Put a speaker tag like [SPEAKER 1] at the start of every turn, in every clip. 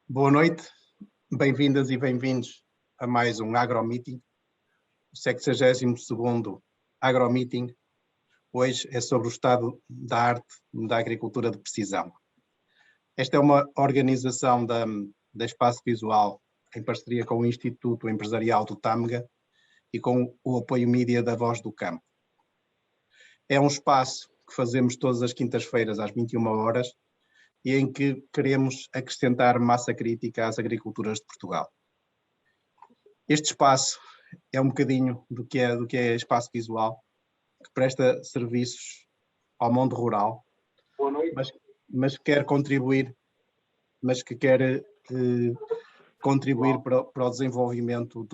[SPEAKER 1] Boa noite, bem-vindas e bem-vindos a mais um AgroMeeting, o 62º AgroMeeting. Hoje é sobre o estado da arte da agricultura de precisão. Esta é uma organização da Espaço Visual, em parceria com o Instituto Empresarial do Tâmega e com o apoio mídia da Voz do Campo. É um espaço que fazemos todas as quintas-feiras às 21 horas e em que queremos acrescentar massa crítica às agriculturas de Portugal. Este espaço é um bocadinho do que é Espaço Visual, que presta serviços ao mundo rural, mas quer contribuir, que quer contribuir para o desenvolvimento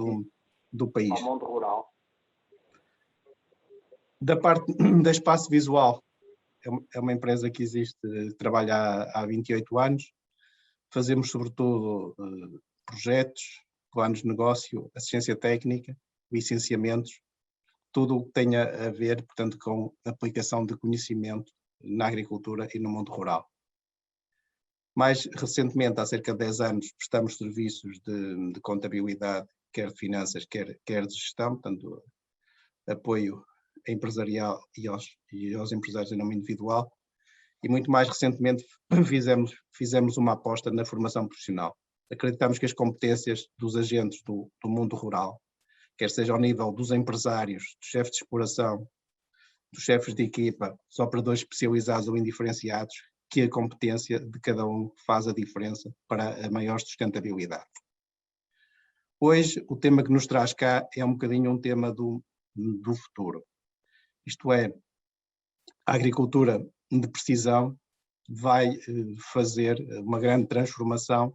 [SPEAKER 1] do país.
[SPEAKER 2] Ao mundo rural.
[SPEAKER 1] Da parte da Espaço Visual, é uma empresa que existe, trabalha há 28 anos. Fazemos, sobretudo, projetos, planos de negócio, assistência técnica, licenciamentos, tudo o que tenha a ver, portanto, com a aplicação de conhecimento na agricultura e no mundo rural. Mais recentemente, há cerca de 10 anos, prestamos serviços de contabilidade, quer de finanças, quer de gestão, portanto, apoio empresarial e aos empresários em nome individual, e muito mais recentemente fizemos uma aposta na formação profissional. Acreditamos que as competências dos agentes do mundo rural, quer seja ao nível dos empresários, dos chefes de exploração, dos chefes de equipa, dos operadores especializados ou indiferenciados, que a competência de cada um faz a diferença para a maior sustentabilidade. Hoje, o tema que nos traz cá é um bocadinho um tema do futuro. Isto é, a agricultura de precisão vai fazer uma grande transformação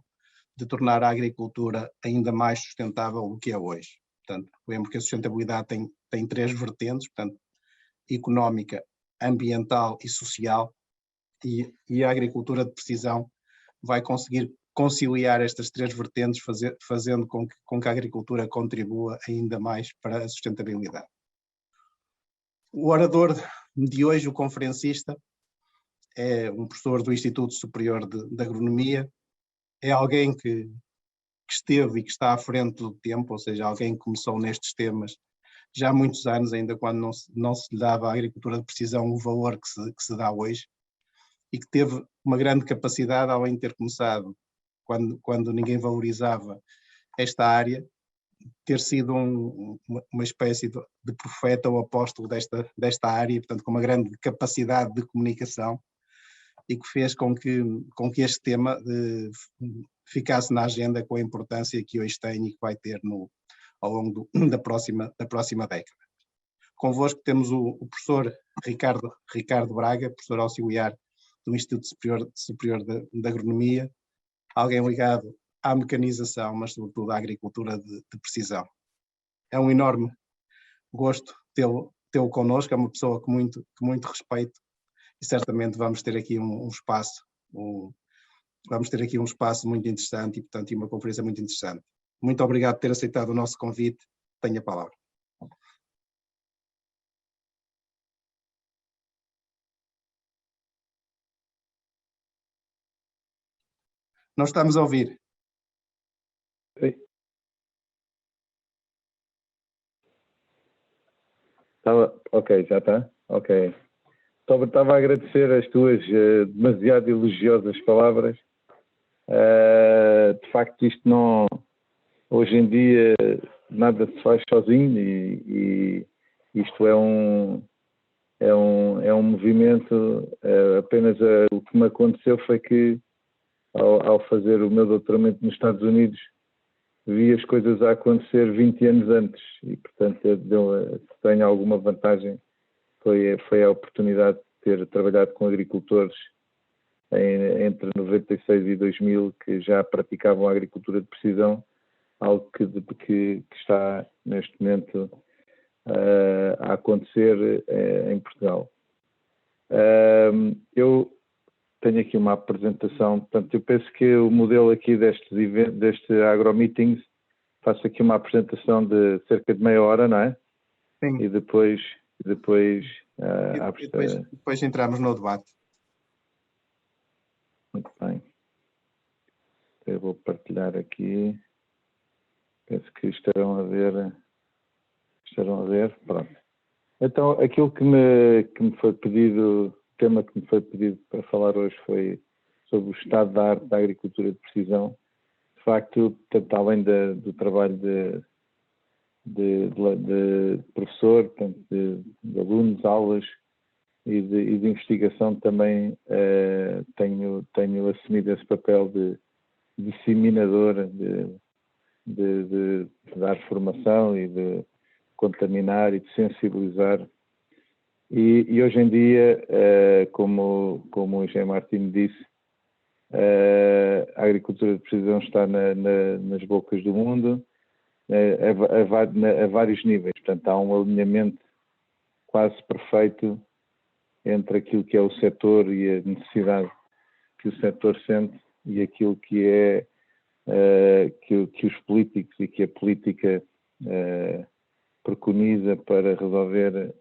[SPEAKER 1] de tornar a agricultura ainda mais sustentável do que é hoje. Portanto, lembro que a sustentabilidade tem três vertentes, portanto, económica, ambiental e social, e a agricultura de precisão vai conseguir conciliar estas três vertentes, fazendo com que a agricultura contribua ainda mais para a sustentabilidade. O orador de hoje, o conferencista, é um professor do Instituto Superior de Agronomia, é alguém que esteve e que está à frente do tempo, ou seja, alguém que começou nestes temas já há muitos anos, ainda quando não se lhe dava à agricultura de precisão o valor que se dá hoje, e que teve uma grande capacidade, além de ter começado quando ninguém valorizava esta área, ter sido uma espécie de profeta ou apóstolo desta área, portanto, com uma grande capacidade de comunicação, e que fez com que este tema ficasse na agenda com a importância que hoje tem e que vai ter ao longo da próxima década. Convosco temos o professor Ricardo Braga, professor auxiliar do Instituto Superior de Agronomia, alguém ligado à mecanização, mas sobretudo à agricultura de precisão. É um enorme gosto tê-lo connosco, é uma pessoa que muito respeito, e certamente vamos ter aqui um espaço muito interessante e, portanto, uma conferência muito interessante. Muito obrigado por ter aceitado o nosso convite. Tenha a palavra. Não estamos a ouvir.
[SPEAKER 3] Ok, já está? Ok. Estava a agradecer as tuas demasiado elogiosas palavras. De facto, isto não... Hoje em dia nada se faz sozinho e isto é um movimento. Apenas o que me aconteceu foi que ao fazer o meu doutoramento nos Estados Unidos vi as coisas a acontecer 20 anos antes e, portanto, se tenho alguma vantagem foi a oportunidade de ter trabalhado com agricultores entre 96 e 2000 que já praticavam a agricultura de precisão, algo que está neste momento a acontecer em Portugal. Eu tenho aqui uma apresentação, portanto, eu penso que o modelo aqui deste AgroMeetings, faço aqui uma apresentação de cerca de meia hora, não é?
[SPEAKER 1] Sim.
[SPEAKER 3] E depois entramos
[SPEAKER 1] no debate.
[SPEAKER 3] Muito bem. eu vou partilhar aqui. Penso que estarão a ver. Pronto. Então, aquilo que me foi pedido, o tema que me foi pedido para falar hoje foi sobre o estado da arte da agricultura de precisão. De facto, portanto, além do trabalho de professor, portanto, de alunos, aulas e de investigação, também tenho assumido esse papel de disseminador, de dar formação e de contaminar e de sensibilizar. E hoje em dia, como o Engenheiro Martino disse, a agricultura de precisão está nas bocas do mundo, a vários níveis. Portanto, há um alinhamento quase perfeito entre aquilo que é o setor e a necessidade que o setor sente e aquilo que é que os políticos e que a política preconiza para resolver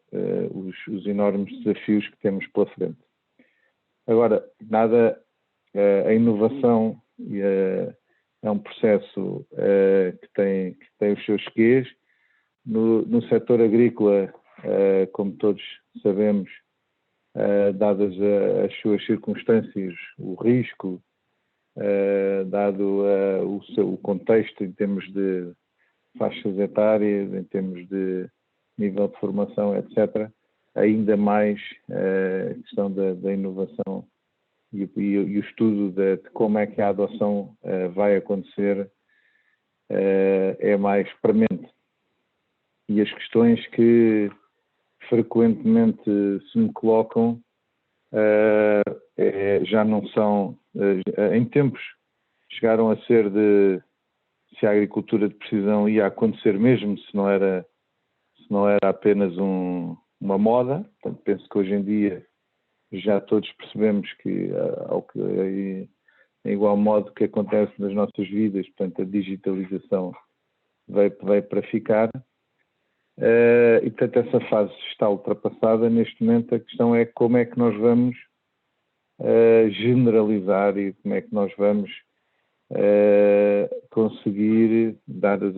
[SPEAKER 3] os enormes desafios que temos pela frente. Agora, a inovação é um processo que tem os seus quês. No setor agrícola, como todos sabemos, dadas as suas circunstâncias, o risco, dado o contexto em termos de faixas etárias, em termos de nível de formação, etc., ainda mais a questão da inovação e o estudo de como é que a adoção vai acontecer é mais premente. E as questões que frequentemente se me colocam já não são, em tempos chegaram a ser de se a agricultura de precisão ia acontecer mesmo, se não era apenas uma moda. Portanto, penso que hoje em dia já todos percebemos que, em igual modo que acontece nas nossas vidas, portanto, a digitalização veio para ficar. E, portanto, essa fase está ultrapassada. Neste momento, a questão é como é que nós vamos generalizar e como é que nós vamos conseguir, dadas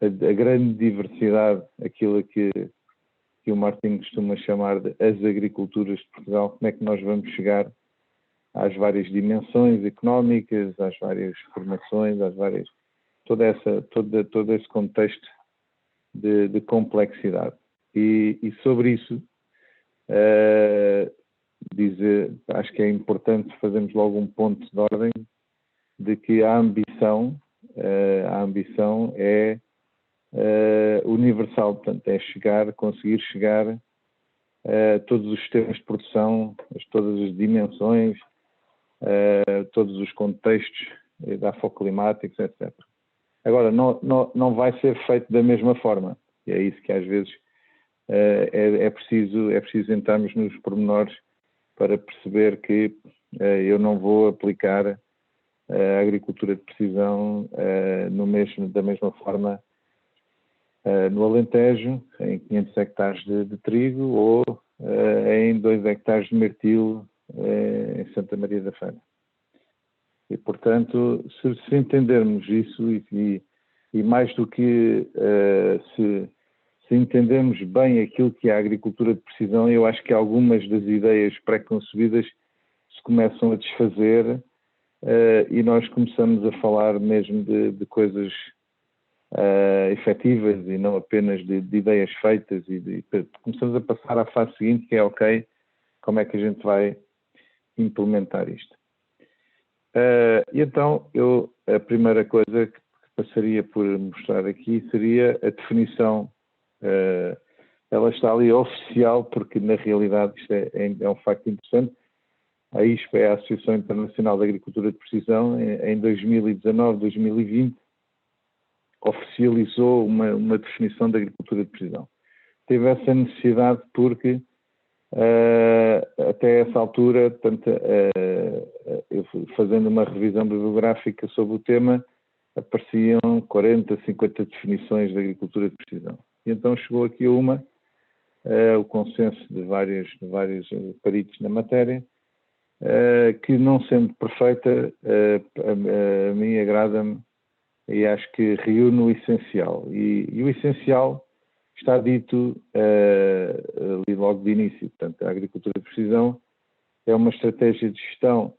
[SPEAKER 3] a grande diversidade, aquilo que o Martim costuma chamar de as agriculturas de Portugal, como é que nós vamos chegar às várias dimensões económicas, às várias formações, todo esse contexto de complexidade. E sobre isso, acho que é importante fazermos logo um ponto de ordem de que a ambição é universal, portanto, é conseguir chegar a todos os sistemas de produção, todas as dimensões, todos os contextos da afoclimáticos, etc. Agora, não vai ser feito da mesma forma, e é isso que às vezes é preciso entrarmos nos pormenores para perceber que eu não vou aplicar a agricultura de precisão da mesma forma no Alentejo, em 500 hectares de trigo, ou em 2 hectares de mirtilo em Santa Maria da Feira. E, portanto, se entendermos isso e mais do que se entendermos bem aquilo que é a agricultura de precisão, eu acho que algumas das ideias pré-concebidas se começam a desfazer e nós começamos a falar mesmo de coisas efetivas e não apenas de ideias feitas e começamos a passar à fase seguinte, que é ok, como é que a gente vai implementar isto. E então, a primeira coisa que passaria por mostrar aqui seria a definição. Ela está ali oficial, porque na realidade isto é um facto interessante. A ISPA é a Associação Internacional de Agricultura de Precisão, em 2019, 2020, oficializou uma definição de agricultura de precisão. Teve essa necessidade porque até essa altura, portanto, eu fazendo uma revisão bibliográfica sobre o tema, apareciam 40, 50 definições de agricultura de precisão. E então chegou aqui o consenso de vários peritos na matéria, que, não sendo perfeita, a mim agrada-me e acho que reúne o essencial. E o essencial está dito ali logo de início. Portanto, a agricultura de precisão é uma estratégia de gestão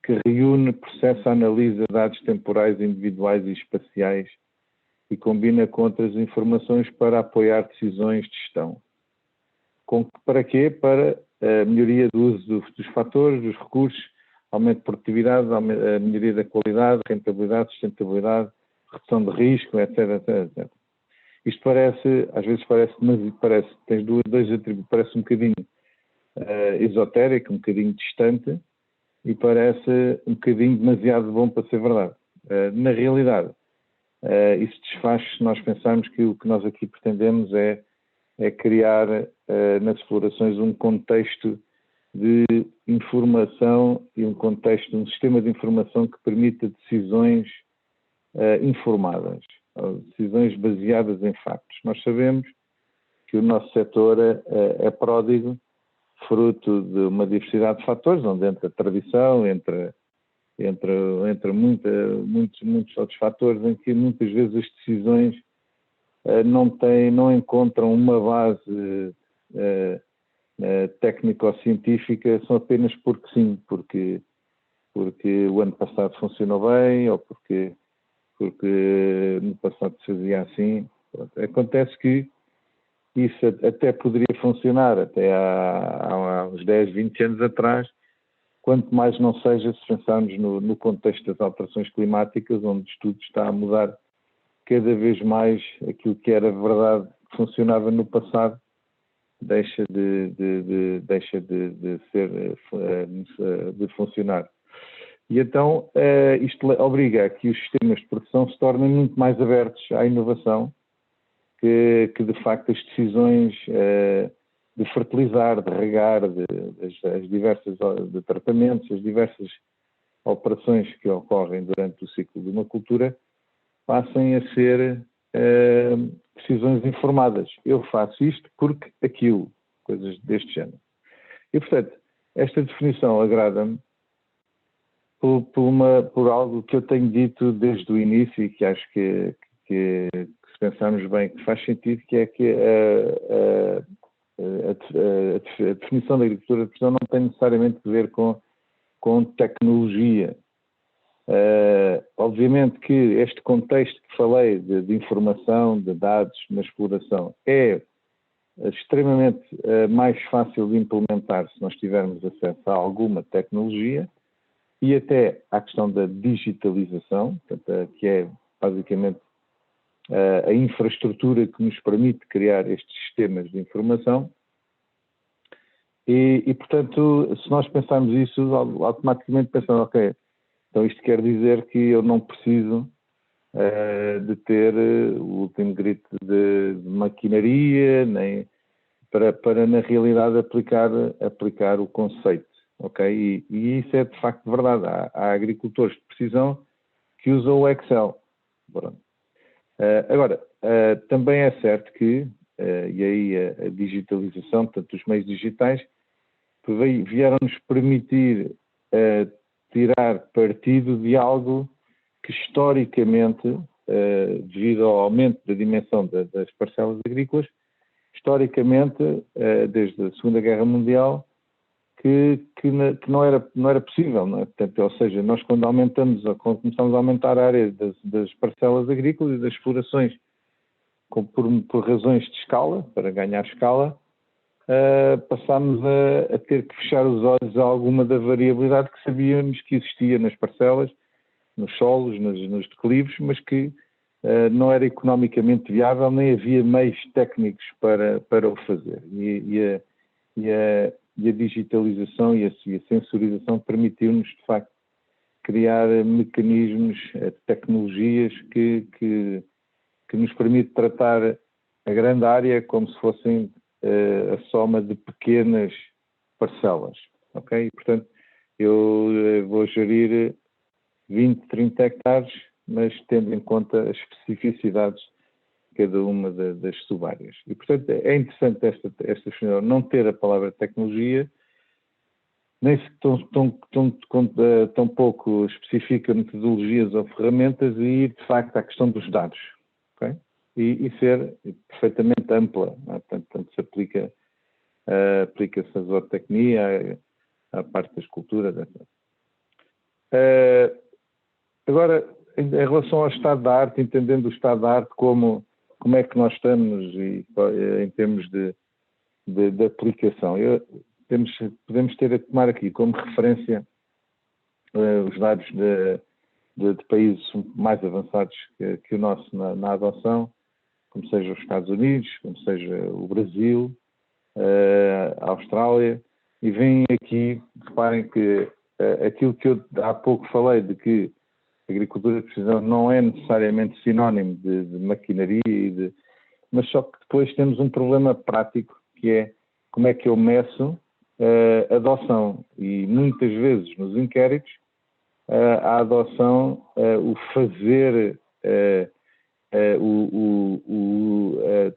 [SPEAKER 3] que reúne, processa, analisa dados temporais, individuais e espaciais e combina com outras informações para apoiar decisões de gestão. Para quê? Para a melhoria do uso dos fatores, dos recursos, aumento de produtividade, a melhoria da qualidade, rentabilidade, sustentabilidade, redução de risco, etc, etc. Isto às vezes tens dois atributos, parece um bocadinho esotérico, um bocadinho distante e parece um bocadinho demasiado bom para ser verdade. Na realidade, isso desfaz se nós pensarmos que o que nós aqui pretendemos é criar nas explorações um contexto de informação e um sistema de informação que permita decisões informadas, decisões baseadas em factos. Nós sabemos que o nosso setor é pródigo, fruto de uma diversidade de fatores, onde entra a tradição, entra muitos outros fatores, em que muitas vezes as decisões não encontram uma base técnico-científica, são apenas porque sim, porque o ano passado funcionou bem, ou porque no passado se fazia assim. Pronto. Acontece que isso até poderia funcionar até há uns 10, 20 anos atrás, quanto mais não seja se pensarmos no contexto das alterações climáticas, onde tudo está a mudar cada vez mais. Aquilo que era verdade, que funcionava no passado, deixa de funcionar. E então isto obriga a que os sistemas de produção se tornem muito mais abertos à inovação, que de facto as decisões de fertilizar, de regar, as diversas de tratamentos, as diversas operações que ocorrem durante o ciclo de uma cultura passem a ser decisões informadas. Eu faço isto porque aquilo, coisas deste género. E, portanto, esta definição agrada-me por algo que eu tenho dito desde o início e que acho que se pensarmos bem que faz sentido, que é que a definição da agricultura de precisão não tem necessariamente a ver com tecnologia. Obviamente que este contexto que falei de informação, de dados na exploração é extremamente mais fácil de implementar se nós tivermos acesso a alguma tecnologia e até à questão da digitalização, portanto, que é basicamente a infraestrutura que nos permite criar estes sistemas de informação. E portanto, se nós pensarmos isso, automaticamente pensamos, ok, então isto quer dizer que eu não preciso de ter o último grito de maquinaria, nem para na realidade aplicar o conceito, ok? E isso é de facto verdade. Há agricultores de precisão que usam o Excel. Agora, também é certo que, e aí a digitalização, portanto os meios digitais, vieram-nos permitir tirar partido de algo que historicamente, devido ao aumento da dimensão das parcelas agrícolas, historicamente, desde a Segunda Guerra Mundial, que não era possível, não é? Portanto, ou seja, nós quando começamos a aumentar a área das parcelas agrícolas e das explorações por razões de escala, para ganhar escala, passámos a ter que fechar os olhos a alguma da variabilidade que sabíamos que existia nas parcelas, nos solos, nos declives, mas que não era economicamente viável, nem havia meios técnicos para o fazer. E a digitalização e a sensorização permitiu-nos, de facto, criar mecanismos, tecnologias que nos permite tratar a grande área como se fossem a soma de pequenas parcelas, ok? E, portanto, eu vou gerir 20, 30 hectares, mas tendo em conta as especificidades de cada uma das subáreas. E, portanto, é interessante esta não ter a palavra tecnologia, nem se tão pouco especifica metodologias ou ferramentas e ir, de facto, à questão dos dados, ok? E ser perfeitamente ampla, não é? Portanto, se aplica-se a zootecnia, à parte da escultura, etc. Agora, em relação ao estado da arte, entendendo o estado da arte como é que nós estamos em termos de aplicação. Podemos ter a tomar aqui como referência os dados de países mais avançados que o nosso na adoção, como seja os Estados Unidos, como seja o Brasil, a Austrália, e vêm aqui, reparem que aquilo que eu há pouco falei, de que a agricultura de precisão não é necessariamente sinónimo de maquinaria, mas só que depois temos um problema prático, que é como é que eu meço a adoção. E muitas vezes nos inquéritos, a adoção, o fazer,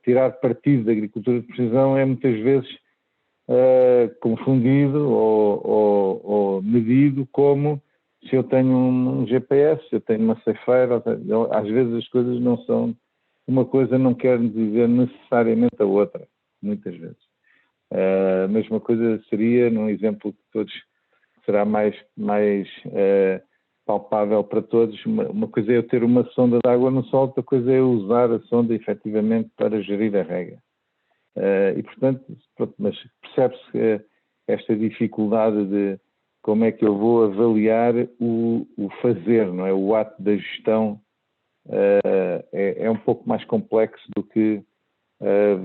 [SPEAKER 3] tirar partido da agricultura de precisão é muitas vezes confundido ou medido como se eu tenho um GPS, se eu tenho uma ceifeira. Às vezes as coisas não são, uma coisa não quer dizer necessariamente a outra, muitas vezes. A mesma coisa seria, num exemplo que todos será mais palpável para todos, uma coisa é eu ter uma sonda de água no solo, outra coisa é eu usar a sonda efetivamente para gerir a rega. E portanto, mas percebe-se esta dificuldade de como é que eu vou avaliar o fazer, não é? O ato da gestão é um pouco mais complexo do que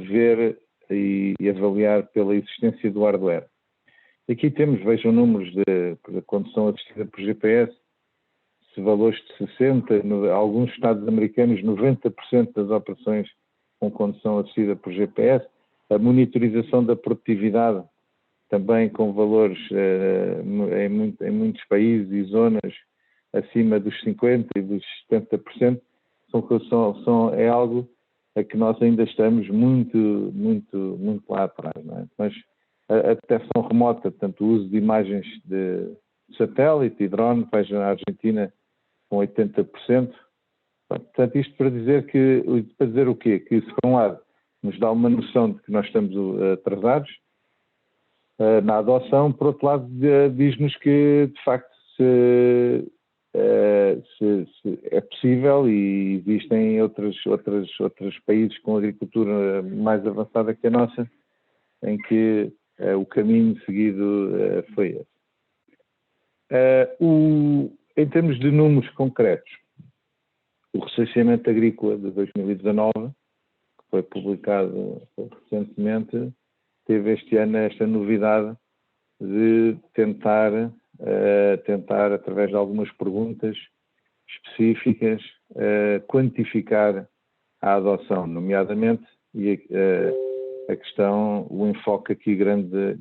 [SPEAKER 3] ver e avaliar pela existência do hardware. Aqui temos, vejam números de condução assistida por GPS, se valores de 60%, alguns estados americanos 90% das operações com condução assistida por GPS, a monitorização da produtividade também com valores em muitos países e zonas acima dos 50% e dos 70%, é algo a que nós ainda estamos muito lá atrás, não é? Mas a detecção remota, portanto, o uso de imagens de satélite e drone, veja na Argentina com 80%. Portanto, isto para dizer o quê? Que se por um lado nos dá uma noção de que nós estamos atrasados na adoção, por outro lado diz-nos que de facto se é possível e existem outros países com agricultura mais avançada que a nossa, em que o caminho seguido foi esse. Em termos de números concretos, o recenseamento agrícola de 2019, que foi publicado recentemente, teve este ano esta novidade de tentar, através de algumas perguntas específicas, quantificar a adoção, nomeadamente, e a questão, o enfoque aqui grande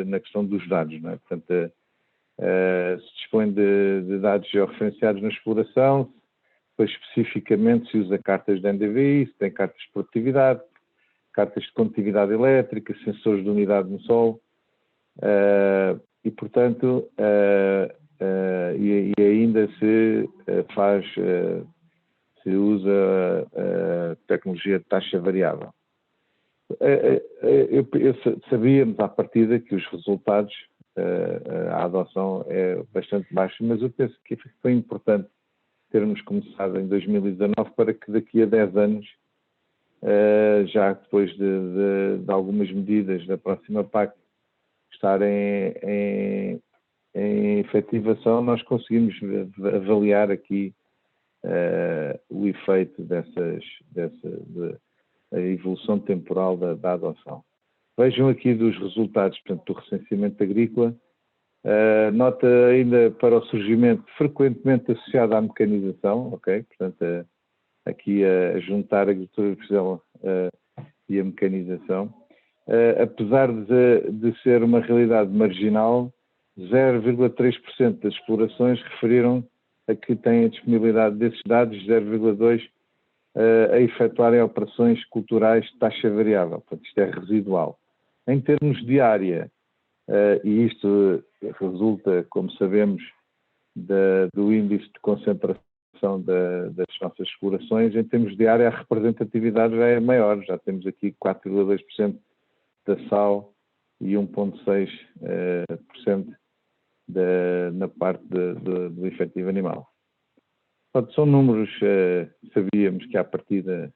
[SPEAKER 3] na questão dos dados, não é? Portanto, se dispõe de dados georreferenciados na exploração, depois especificamente se usa cartas de NDVI, se tem cartas de produtividade, cartas de condutividade elétrica, sensores de umidade no solo, e portanto, e ainda se usa a tecnologia de taxa variável. Sabíamos à partida que os resultados, a adoção é bastante baixa, mas eu penso que foi importante termos começado em 2019 para que daqui a 10 anos, já depois de algumas medidas da próxima PAC estarem em efetivação, nós conseguimos avaliar aqui o efeito da evolução temporal da adoção. Vejam aqui dos resultados, portanto, do recenseamento agrícola, nota ainda para o surgimento frequentemente associado à mecanização, ok? Portanto, aqui a juntar a agricultura de precisão e a mecanização. Apesar de ser uma realidade marginal, 0,3% das explorações referiram a que têm a disponibilidade desses dados, 0,2% a efetuarem operações culturais de taxa variável. Portanto, isto é residual. Em termos de área, e isto resulta, como sabemos, do índice de concentração das nossas explorações. Em termos de área, a representatividade já é maior, já temos aqui 4,2% da sal e 1,6% na parte do efetivo animal. Portanto, são números, sabíamos que à partida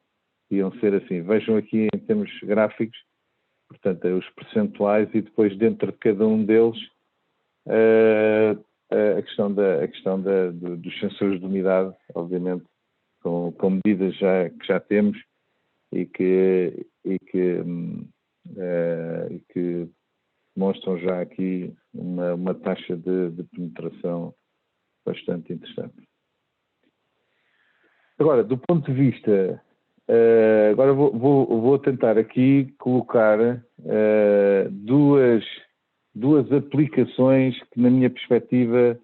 [SPEAKER 3] iam ser assim. Vejam aqui em termos gráficos, portanto, os percentuais e depois dentro de cada um deles a questão dos sensores de umidade, obviamente, com medidas que já temos e que mostram já aqui uma taxa de penetração bastante interessante. Agora, do ponto de vista, agora vou tentar aqui colocar duas aplicações que, na minha perspectiva,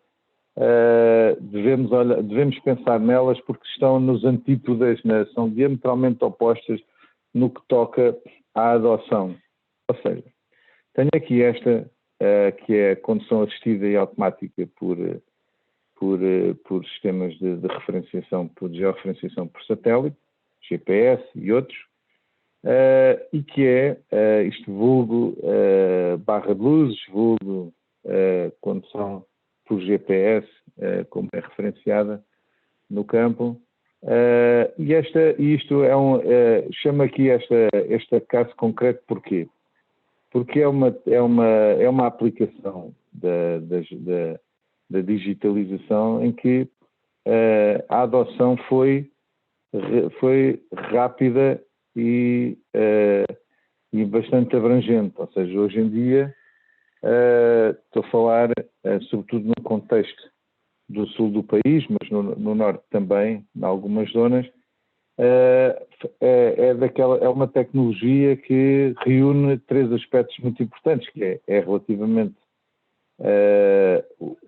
[SPEAKER 3] devemos pensar nelas porque estão nos antípodas, são diametralmente opostas no que toca à adoção. Ou seja, tenho aqui esta, que é a condução assistida e automática por sistemas de referenciação, por georreferenciação por satélite, GPS e outros, e que é isto vulgo barra de luzes, vulgo condução por GPS, como é referenciada no campo. E isto chama aqui este caso concreto porquê? Porque é uma aplicação da digitalização em que a adoção foi rápida e bastante abrangente. Ou seja, hoje em dia, estou a falar sobretudo no contexto do sul do país, mas no norte também, em algumas zonas, é uma tecnologia que reúne três aspectos muito importantes, que é relativamente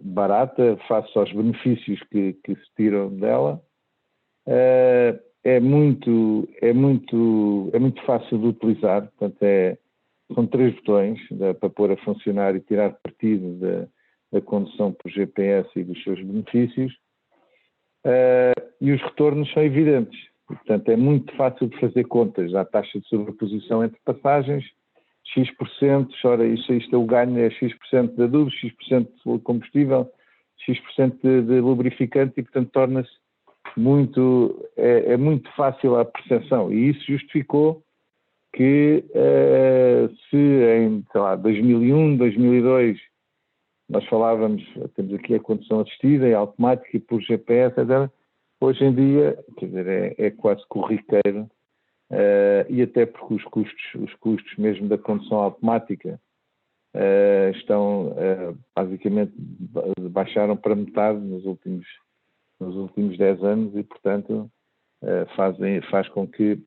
[SPEAKER 3] barata face aos benefícios que se tiram dela, é muito fácil de utilizar, portanto são três botões para pôr a funcionar e tirar partido da condução por GPS e dos seus benefícios, e os retornos são evidentes. Portanto, é muito fácil de fazer contas. Há taxa de sobreposição entre passagens, X%, ora, isto é o ganho, é X% de adubo, X% de combustível, X% de lubrificante e, portanto, torna-se muito fácil a percepção. E isso justificou que se em, 2001, 2002, nós falávamos, temos aqui a condução assistida e automática e por GPS, etc. Hoje em dia, quer dizer, é quase corriqueiro, e até porque os custos mesmo da condução automática estão, basicamente, baixaram para metade nos últimos 10 anos e, portanto, faz com que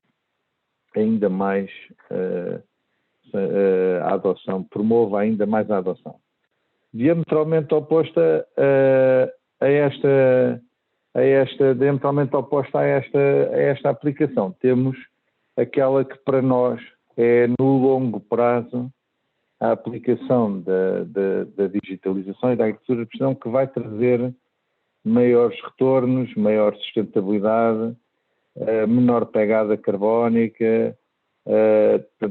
[SPEAKER 3] ainda mais a adoção, promova ainda mais a adoção. Diametralmente oposta a esta aplicação, temos aquela que para nós é no longo prazo a aplicação da digitalização e da agricultura de precisão, que vai trazer maiores retornos, maior sustentabilidade, menor pegada carbónica,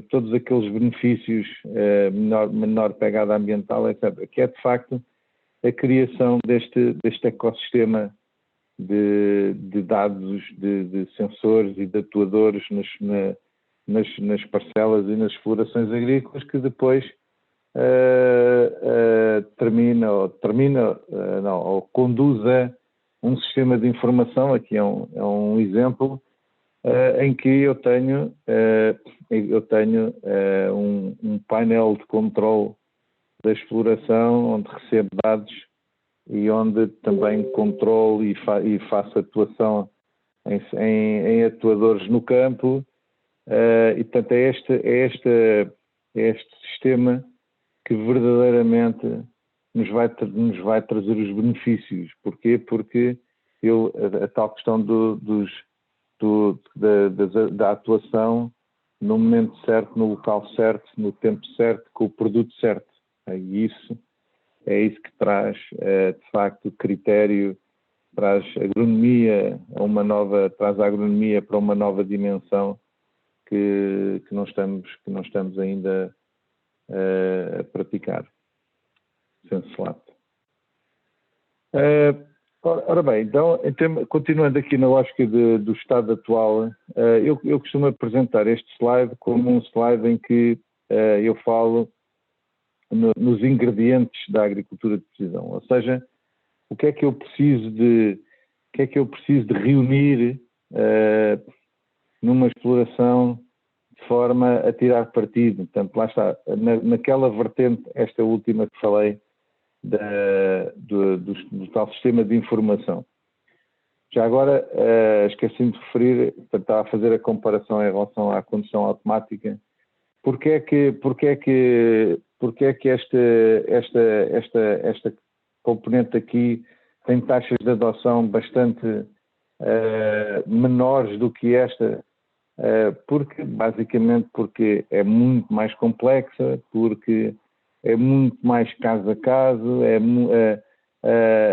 [SPEAKER 3] todos aqueles benefícios, menor pegada ambiental, etc. Que é de facto a criação deste ecossistema de dados, de sensores e de atuadores nas parcelas e nas explorações agrícolas, que depois ou conduz a um sistema de informação. Aqui é um exemplo em que eu tenho um painel de controle da exploração, onde recebo dados e onde também controlo e faço atuação em atuadores no campo, e portanto é este sistema que verdadeiramente nos vai trazer os benefícios. Porquê? Porque a tal questão da atuação no momento certo, no local certo, no tempo certo, com o produto certo. E isso é isso que traz, de facto, critério, traz agronomia traz a agronomia para uma nova dimensão que não estamos ainda a praticar. Senselato. Ora bem, então, continuando aqui na lógica do estado atual, eu costumo apresentar este slide como um slide em que eu falo nos ingredientes da agricultura de precisão, ou seja, o que é que eu preciso de reunir numa exploração de forma a tirar partido. Portanto, lá está, naquela vertente, esta última que falei, do tal sistema de informação. Já agora, esqueci-me de referir, portanto, estava a fazer a comparação em relação à condução automática. Porque é que esta componente aqui tem taxas de adoção bastante menores do que esta? Basicamente porque é muito mais complexa, porque é muito mais caso a caso,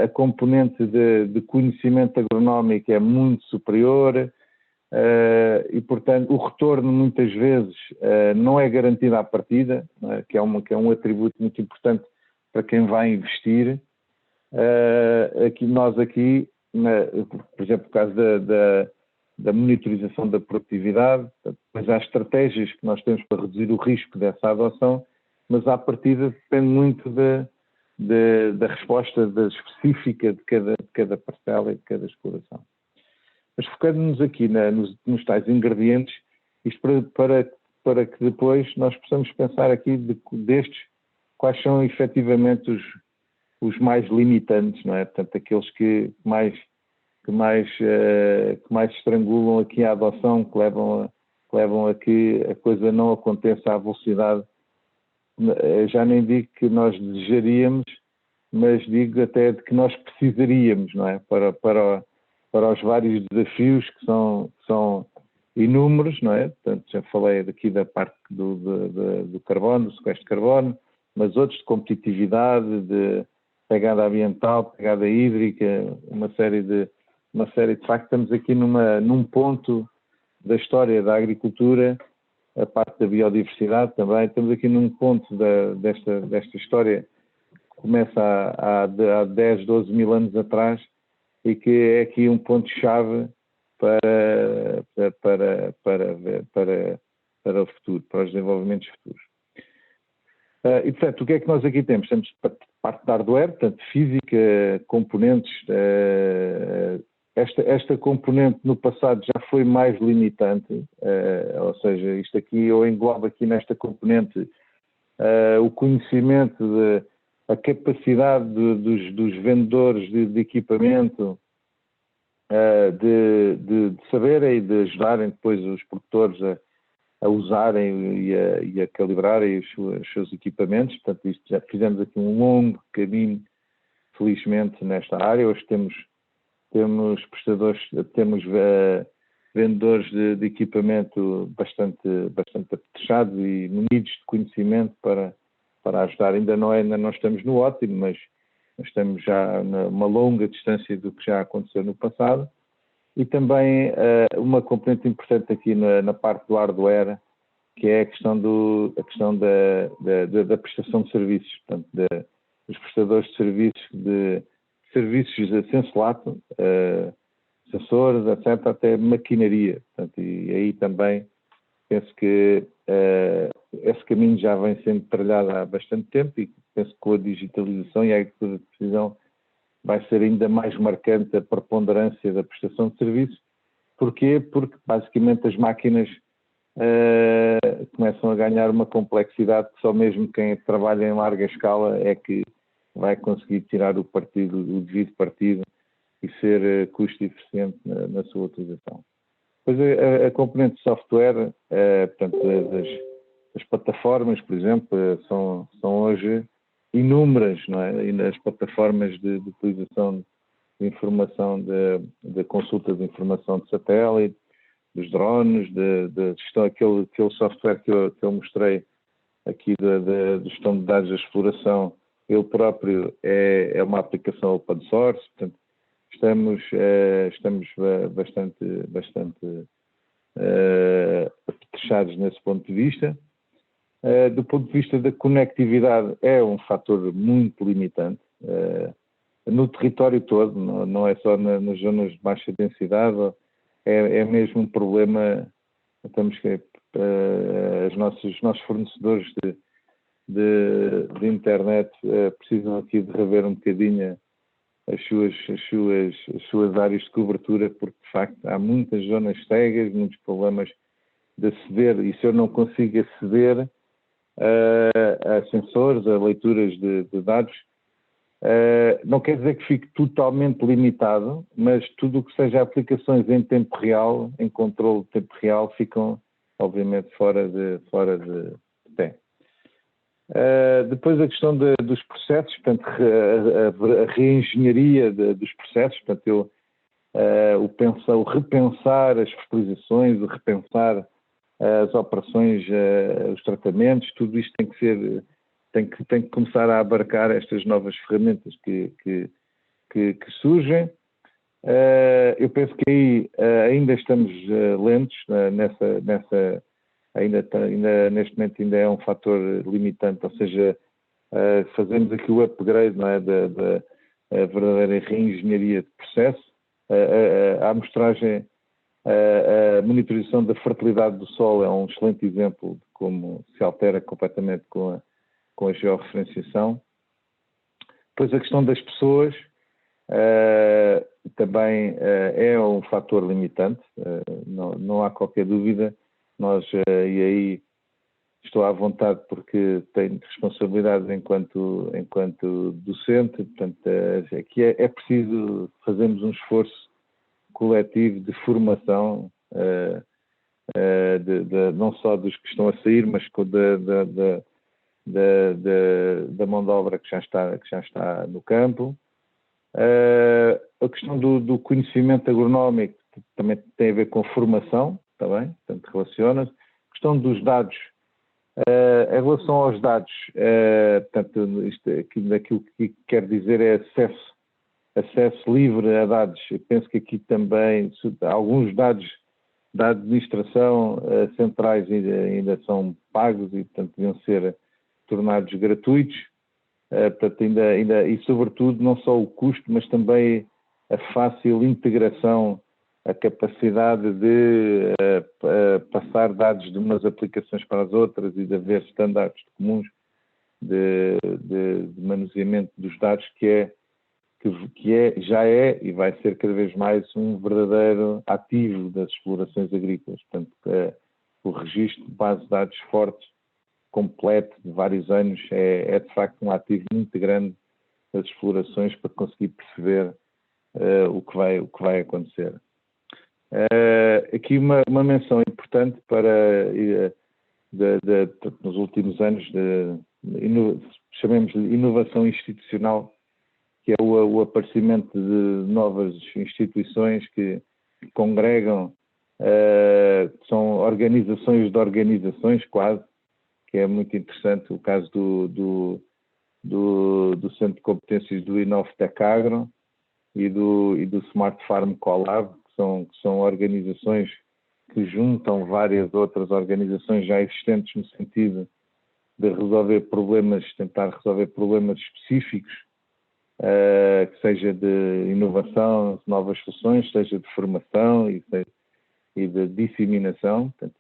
[SPEAKER 3] a componente de conhecimento agronómico é muito superior. E, portanto, o retorno muitas vezes não é garantido à partida, que é um atributo muito importante para quem vai investir. Nós aqui, por exemplo, no caso da monitorização da produtividade, depois há estratégias que nós temos para reduzir o risco dessa adoção, mas à partida depende muito da resposta específica de cada parcela e de cada exploração. Mas focando-nos aqui nos tais ingredientes, isto para que depois nós possamos pensar aqui destes, quais são efetivamente os mais limitantes, não é? Portanto, aqueles que mais estrangulam aqui a adoção, que levam a que a coisa não aconteça à velocidade. Já nem digo que nós desejaríamos, mas digo até de que nós precisaríamos, não é? Para os vários desafios que são inúmeros, não é? Portanto, já falei aqui da parte do carbono, do sequestro de carbono, mas outros de competitividade, de pegada ambiental, pegada hídrica, uma série de facto, estamos aqui num ponto da história da agricultura, a parte da biodiversidade também, estamos aqui num ponto desta história que começa há 10, 12 mil anos atrás, e que é aqui um ponto-chave para o futuro, para os desenvolvimentos futuros. E, portanto, o que é que nós aqui temos? Temos parte de hardware, portanto, física, componentes. Esta componente no passado já foi mais limitante, ou seja, isto aqui eu englobo aqui nesta componente o conhecimento a capacidade dos vendedores de equipamento de saberem e de ajudarem depois os produtores a usarem e a calibrarem os seus equipamentos. Portanto, isto já fizemos aqui um longo caminho, felizmente, nesta área. Hoje temos prestadores, vendedores de equipamento bastante apetrechados e munidos de conhecimento para ajudar. Ainda não estamos no ótimo, mas estamos já numa longa distância do que já aconteceu no passado. E também uma componente importante aqui na parte do hardware, que é a questão da prestação de serviços, portanto, dos prestadores de serviços de senselato, sensores, etc., até maquinaria. Portanto, e aí também penso que esse caminho já vem sendo trilhado há bastante tempo e penso que com a digitalização e a agricultura de precisão vai ser ainda mais marcante a preponderância da prestação de serviços. Porquê? Porque basicamente as máquinas começam a ganhar uma complexidade que só mesmo quem trabalha em larga escala é que vai conseguir tirar o devido partido e ser custo eficiente na sua utilização. Depois a componente de software, portanto, as plataformas, por exemplo, são hoje inúmeras, não é? E nas plataformas de utilização de informação, de consulta de informação de satélite, dos drones, de gestão, aquele software que eu mostrei aqui da gestão de dados da exploração, ele próprio é uma aplicação open source, portanto, estamos bastante apetrechados nesse ponto de vista. Do ponto de vista da conectividade, é um fator muito limitante no território todo, não é só nas zonas de baixa densidade, é mesmo um problema. Estamos que os nossos fornecedores de internet precisam aqui de rever um bocadinho as suas áreas de cobertura, porque de facto há muitas zonas cegas, muitos problemas de aceder, e se eu não consigo aceder a sensores, a leituras de dados, não quer dizer que fique totalmente limitado, mas tudo o que seja aplicações em tempo real, em controle de tempo real, ficam obviamente fora de pé. Depois a questão dos processos, portanto, a reengenharia dos processos, portanto, o repensar as fertilizações, o repensar as operações, os tratamentos, tudo isto tem que começar a abarcar estas novas ferramentas que surgem. Eu penso que aí ainda estamos lentos ainda neste momento ainda é um fator limitante, ou seja, fazemos aqui o upgrade, não é, da verdadeira reengenharia de processo, a amostragem, a monitorização da fertilidade do solo é um excelente exemplo de como se altera completamente com a georreferenciação. Depois a questão das pessoas também é um fator limitante, não há qualquer dúvida. Nós, e aí estou à vontade porque tenho responsabilidades enquanto docente, portanto, aqui é preciso fazermos um esforço coletivo de formação, não só dos que estão a sair, mas da mão de obra que já está no campo. A questão do conhecimento agronómico também tem a ver com formação, está bem? Portanto, relaciona-se. A questão dos dados, em relação aos dados, portanto, aquilo que quer dizer é acesso livre a dados. Eu penso que aqui também alguns dados da administração centrais ainda são pagos e, portanto, deviam ser tornados gratuitos. Portanto, e sobretudo não só o custo, mas também a fácil integração, a capacidade de passar dados de umas aplicações para as outras e de haver estándares comuns de manuseamento dos dados, já é e vai ser cada vez mais um verdadeiro ativo das explorações agrícolas. Portanto, o registro de base de dados fortes, completo, de vários anos, é de facto um ativo muito grande das explorações para conseguir perceber o que vai acontecer. Aqui uma menção importante para nos últimos anos chamemos-lhe inovação institucional, que é o aparecimento de novas instituições que congregam, são organizações de organizações quase, que é muito interessante o caso do Centro de Competências do Inovtec Agro e do Smart Farm Collab, que são organizações que juntam várias outras organizações já existentes no sentido de tentar resolver problemas específicos, que seja de inovação, de novas soluções, seja de formação e de disseminação. Portanto,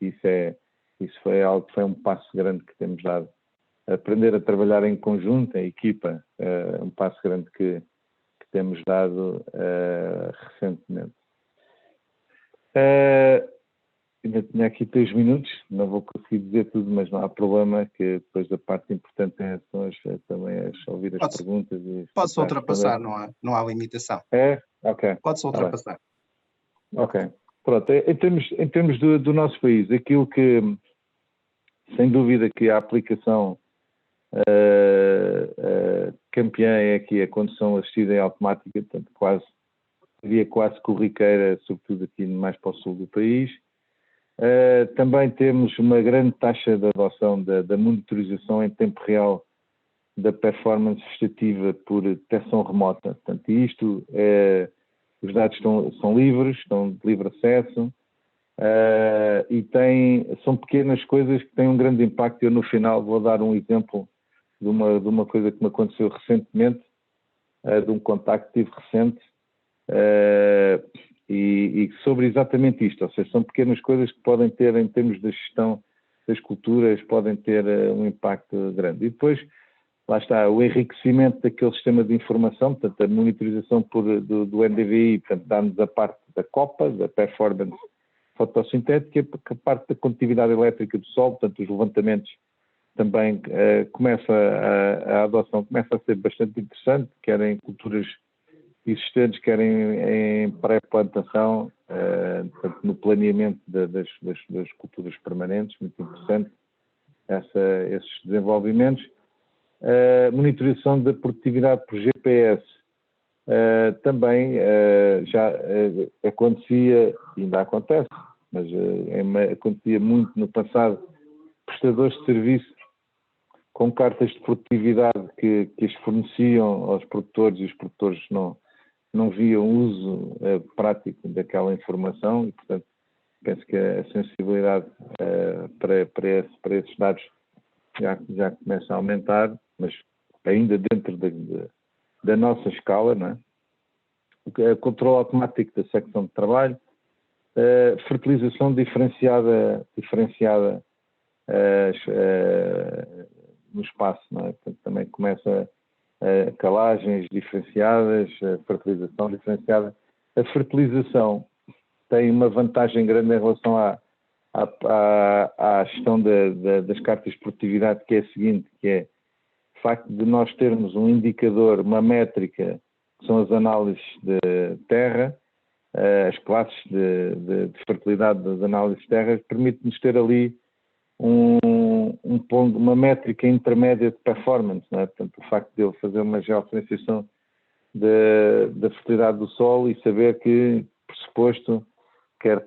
[SPEAKER 3] isso foi um passo grande que temos dado. Aprender a trabalhar em conjunto, em equipa, um passo grande que temos dado recentemente. Ainda tinha aqui 3 minutos, não vou conseguir dizer tudo, mas não há problema, que depois a parte importante são também ouvir as perguntas.
[SPEAKER 1] Pode-se ultrapassar, não há limitação.
[SPEAKER 3] É? Ok.
[SPEAKER 1] Pode-se ultrapassar.
[SPEAKER 3] Ok. Pronto, em termos do nosso país, aquilo que, sem dúvida que a aplicação campeã é aqui a condução assistida em automática, portanto diria quase corriqueira, sobretudo aqui mais para o sul do país. Também temos uma grande taxa de adoção da monitorização em tempo real da performance vegetativa por detecção remota. Portanto, os dados são livres, estão de livre acesso, e são pequenas coisas que têm um grande impacto. Eu, no final, vou dar um exemplo de uma coisa que me aconteceu recentemente, de um contacto que tive recente, e sobre exatamente isto. Ou seja, são pequenas coisas que podem ter, em termos de gestão das culturas, podem ter um impacto grande. E depois, lá está, o enriquecimento daquele sistema de informação, portanto, a monitorização do NDVI, portanto, dá-nos a parte da COPA, da performance fotossintética, a parte da condutividade elétrica do sol, portanto, os levantamentos também a adoção começa a ser bastante interessante, quer em culturas existentes, quer em pré-plantação, portanto, no planeamento das culturas permanentes, muito interessante esses desenvolvimentos. Monitorização da produtividade por GPS, também já acontecia, ainda acontece, mas acontecia muito no passado, prestadores de serviço com cartas de produtividade que as forneciam aos produtores, e os produtores não viam uso prático daquela informação, e, portanto, penso que a sensibilidade para esses dados já começa a aumentar, mas ainda dentro da nossa escala, não é? O controle automático da secção de trabalho, fertilização diferenciada no espaço, não é? Portanto, também começa calagens diferenciadas, fertilização diferenciada. A fertilização tem uma vantagem grande em relação à gestão das cartas de produtividade, que é a seguinte, que é o facto de nós termos um indicador, uma métrica, que são as análises de terra, as classes de fertilidade das análises de terra, permite-nos ter ali uma métrica intermédia de performance, não é? Portanto, o facto de ele fazer uma georreferenciação da fertilidade do solo e saber que, pressuposto, quer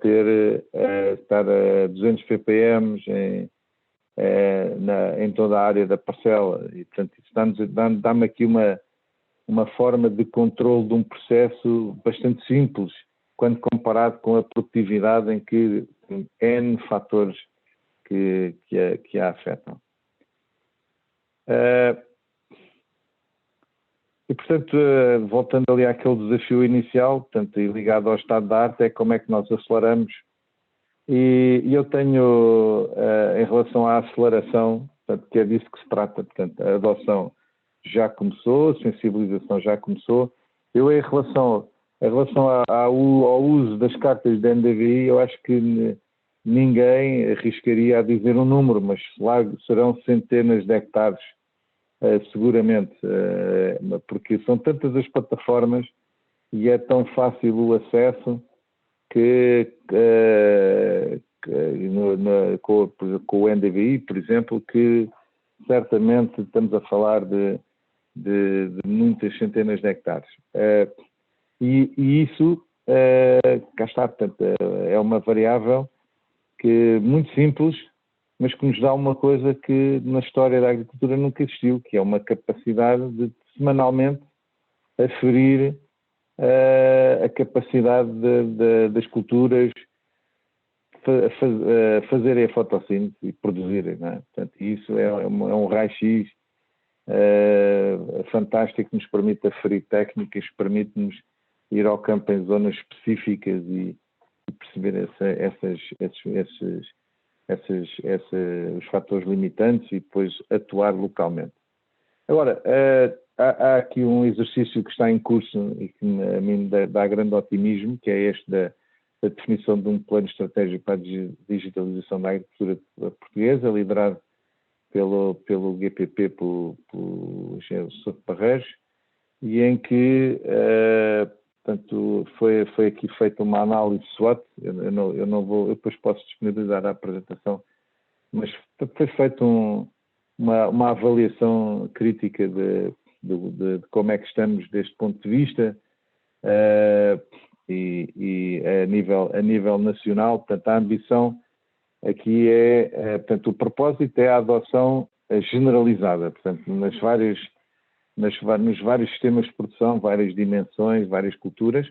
[SPEAKER 3] estar a 200 ppm em toda a área da parcela, e, portanto, isso dá-me aqui uma forma de controle de um processo bastante simples, quando comparado com a produtividade, em que tem N fatores que a afetam. E, portanto, voltando ali àquele desafio inicial, portanto, e ligado ao estado da arte, é como é que nós aceleramos. E eu tenho, em relação à aceleração, portanto, que é disso que se trata, portanto, a adoção já começou, a sensibilização já começou. Eu, em relação ao uso das cartas de NDVI, eu acho que ninguém arriscaria a dizer um número, mas lá serão centenas de hectares, seguramente, porque são tantas as plataformas e é tão fácil o acesso que com o NDVI, por exemplo, que certamente estamos a falar de muitas centenas de hectares. E isso, cá está, portanto, é uma variável muito simples, mas que nos dá uma coisa que na história da agricultura nunca existiu, que é uma capacidade de semanalmente aferir a capacidade das culturas fazerem a fotossíntese e produzirem, não é? Portanto, isso é um raio-x fantástico que nos permite aferir técnicas, permite-nos ir ao campo em zonas específicas e perceber os fatores limitantes e depois atuar localmente. Agora, há aqui um exercício que está em curso e que a mim dá grande otimismo, que é este da definição de um plano estratégico para a digitalização da agricultura portuguesa, liderado pelo GPP, pelo engenheiro Souto Parreiros, e em que, portanto, foi aqui feita uma análise SWOT. Eu depois posso disponibilizar a apresentação, mas foi feita uma avaliação crítica de como é que estamos deste ponto de vista, e a nível nacional. Portanto, a ambição aqui portanto, o propósito é a adoção generalizada, portanto, nos vários sistemas de produção, várias dimensões, várias culturas,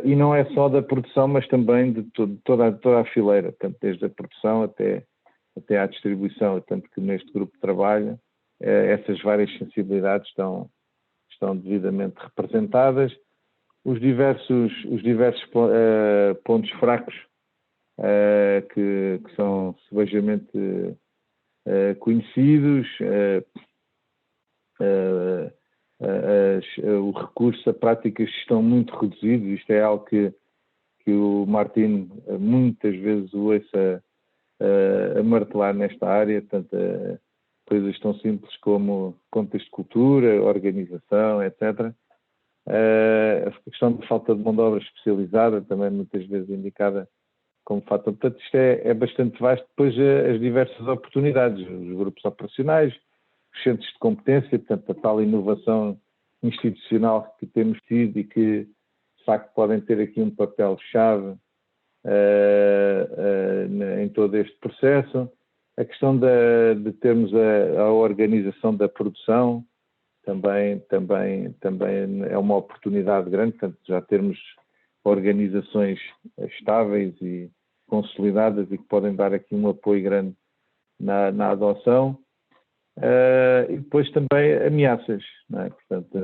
[SPEAKER 3] e não é só da produção, mas também de toda a fileira, portanto, desde a produção até à distribuição, tanto que neste grupo de trabalho essas várias sensibilidades estão devidamente representadas. Os diversos pontos fracos que são sebejamente conhecidos, o recurso a práticas estão muito reduzidos. Isto é algo que o Martin muitas vezes o ouça a martelar nesta área, portanto, coisas tão simples como contas de cultura, organização, etc. A questão de falta de mão de obra especializada, também muitas vezes indicada como fator. Portanto, isto é bastante vasto. Depois as diversas oportunidades, os grupos operacionais, os centros de competência, portanto, a tal inovação institucional que temos tido e que, de facto, podem ter aqui um papel-chave em todo este processo. A questão de termos a organização da produção também é uma oportunidade grande, portanto, já termos organizações estáveis e consolidadas e que podem dar aqui um apoio grande na adoção. E depois também ameaças, não é? Portanto,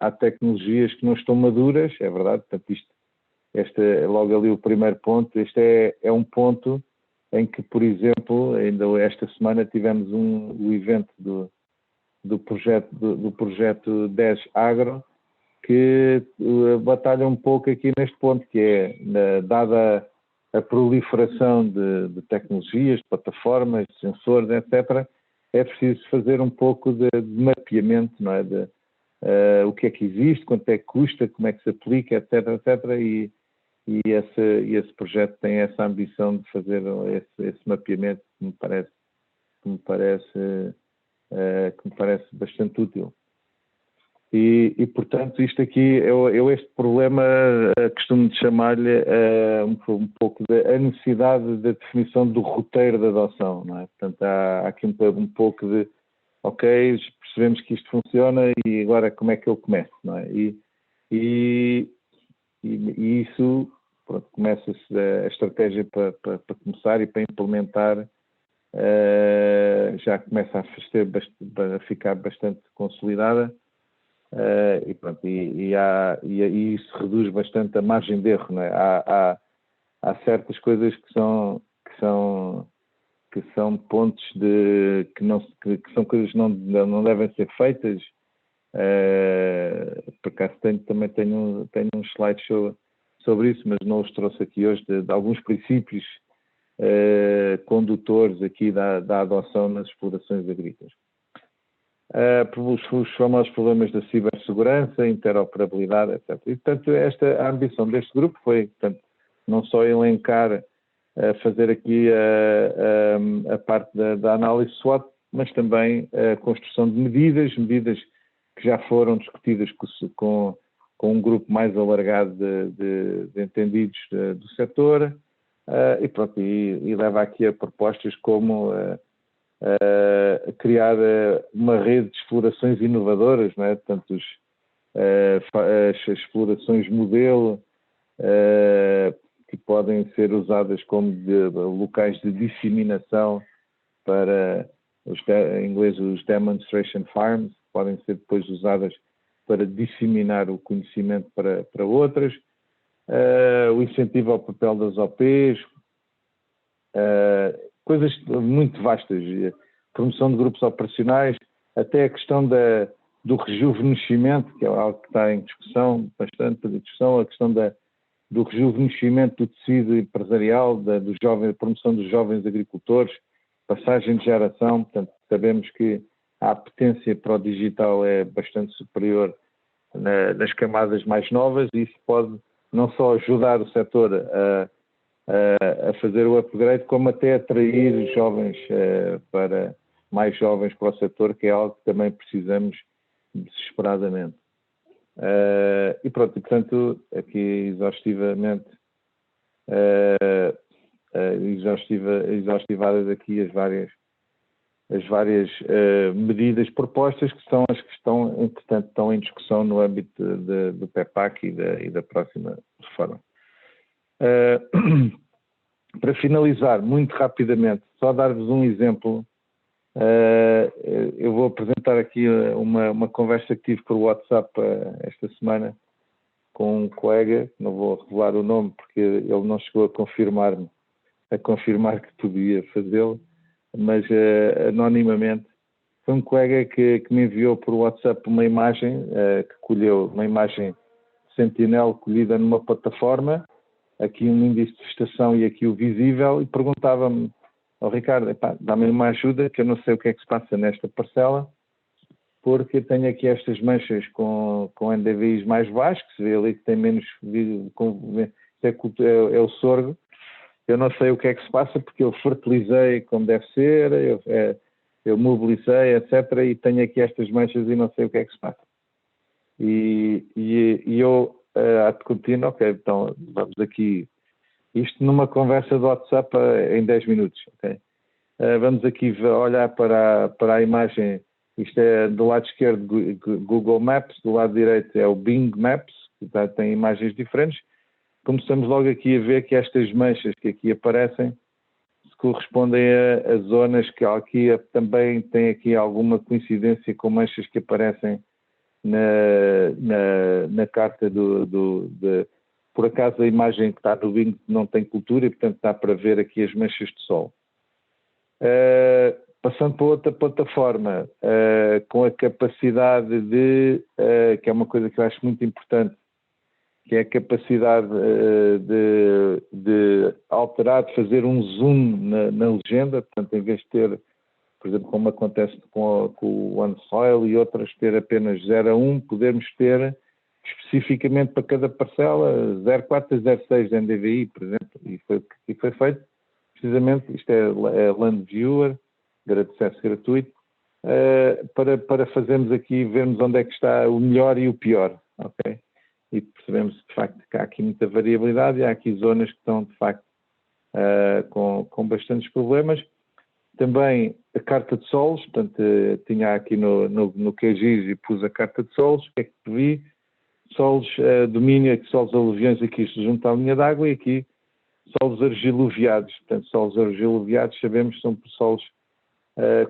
[SPEAKER 3] há tecnologias que não estão maduras, é verdade, portanto, este é logo ali o primeiro ponto. Este é um ponto em que, por exemplo, ainda esta semana tivemos o evento do projeto 10 Agro, que batalha um pouco aqui neste ponto, que é, dada a proliferação de tecnologias, de plataformas, de sensores, etc., é preciso fazer um pouco de mapeamento, não é? O que é que existe, quanto é que custa, como é que se aplica, etc., etc., e esse projeto tem essa ambição de fazer esse mapeamento que me parece bastante útil. E portanto, isto aqui, eu este problema costumo chamar-lhe um pouco a necessidade da definição do roteiro de adoção, não é? Portanto, há aqui um pouco de, ok, percebemos que isto funciona e agora como é que eu começo, não é? E isso, pronto, começa-se a estratégia para começar e para implementar, já começa a ficar bastante consolidada. E pronto, e isso reduz bastante a margem de erro, não é? Há certas coisas que são pontos que são coisas que não devem ser feitas. Por acaso também tenho um slideshow sobre isso, mas não os trouxe aqui hoje, de alguns princípios condutores aqui da adoção nas explorações agrícolas. Os famosos problemas da cibersegurança, interoperabilidade, etc. E, portanto, a ambição deste grupo foi, portanto, não só elencar, fazer aqui a parte da análise SWOT, mas também a construção de medidas que já foram discutidas com um grupo mais alargado de entendidos do setor, e pronto, e leva aqui a propostas como criar uma rede de explorações inovadoras, não é? Portanto, as explorações modelo, que podem ser usadas como locais de disseminação para, em inglês, os demonstration farms, podem ser depois usadas para disseminar o conhecimento para outras, o incentivo ao papel das OPs, coisas muito vastas, promoção de grupos operacionais, até a questão do rejuvenescimento, que é algo que está em discussão, bastante discussão, a questão do rejuvenescimento do tecido empresarial, a promoção dos jovens agricultores, passagem de geração. Portanto, sabemos que a apetência para o digital é bastante superior nas camadas mais novas, e isso pode não só ajudar o setor a fazer o upgrade, como até atrair jovens mais jovens para o setor, que é algo que também precisamos desesperadamente. E pronto, e portanto, aqui exaustivamente exaustivadas aqui as várias medidas propostas que são as que estão, entretanto, estão em discussão no âmbito do PEPAC e da próxima reforma. Para finalizar, muito rapidamente, só dar-vos um exemplo. Eu vou apresentar aqui uma conversa que tive por WhatsApp esta semana com um colega, não vou revelar o nome porque ele não chegou a confirmar que podia fazê-lo, mas anonimamente. Foi um colega que me enviou por WhatsApp uma imagem, que colheu uma imagem Sentinel colhida numa plataforma, aqui um índice de vegetação e aqui o visível, e perguntava-me: Ricardo, dá-me uma ajuda que eu não sei o que é que se passa nesta parcela, porque tenho aqui estas manchas com NDVIs mais baixos, que se vê ali que tem menos, é o sorgo. Eu não sei o que é que se passa porque eu fertilizei como deve ser, eu mobilizei, etc. E tenho aqui estas manchas e não sei o que é que se passa. E eu, de contínuo, ok, então vamos aqui, isto numa conversa do WhatsApp em 10 minutos, ok? Vamos aqui olhar para a imagem, isto é do lado esquerdo Google Maps, do lado direito é o Bing Maps, que tem imagens diferentes. Começamos logo aqui a ver que estas manchas que aqui aparecem se correspondem a zonas que aqui também tem aqui alguma coincidência com manchas que aparecem na carta por acaso a imagem que está no Bing não tem cultura e portanto dá para ver aqui as manchas de sol. Passando para outra plataforma, com a capacidade que é uma coisa que eu acho muito importante, que é a capacidade de alterar, de fazer um zoom na legenda, portanto, em vez de ter, por exemplo, como acontece com o OneSoil e outras, ter apenas 0 a 1, podermos ter especificamente para cada parcela 0,4 a 0,6 de NDVI, por exemplo, e foi feito precisamente, isto é Land Viewer, de acesso gratuito, para fazermos aqui, vermos onde é que está o melhor e o pior, ok? E percebemos de facto que há aqui muita variabilidade e há aqui zonas que estão de facto com bastantes problemas. Também a carta de solos, portanto tinha aqui no QGIS e pus a carta de solos, o que é que vi? Solos domínio, aqui solos aluviões aqui junto à linha d'água e aqui solos argiloviados. Portanto, solos argiloviados sabemos que são solos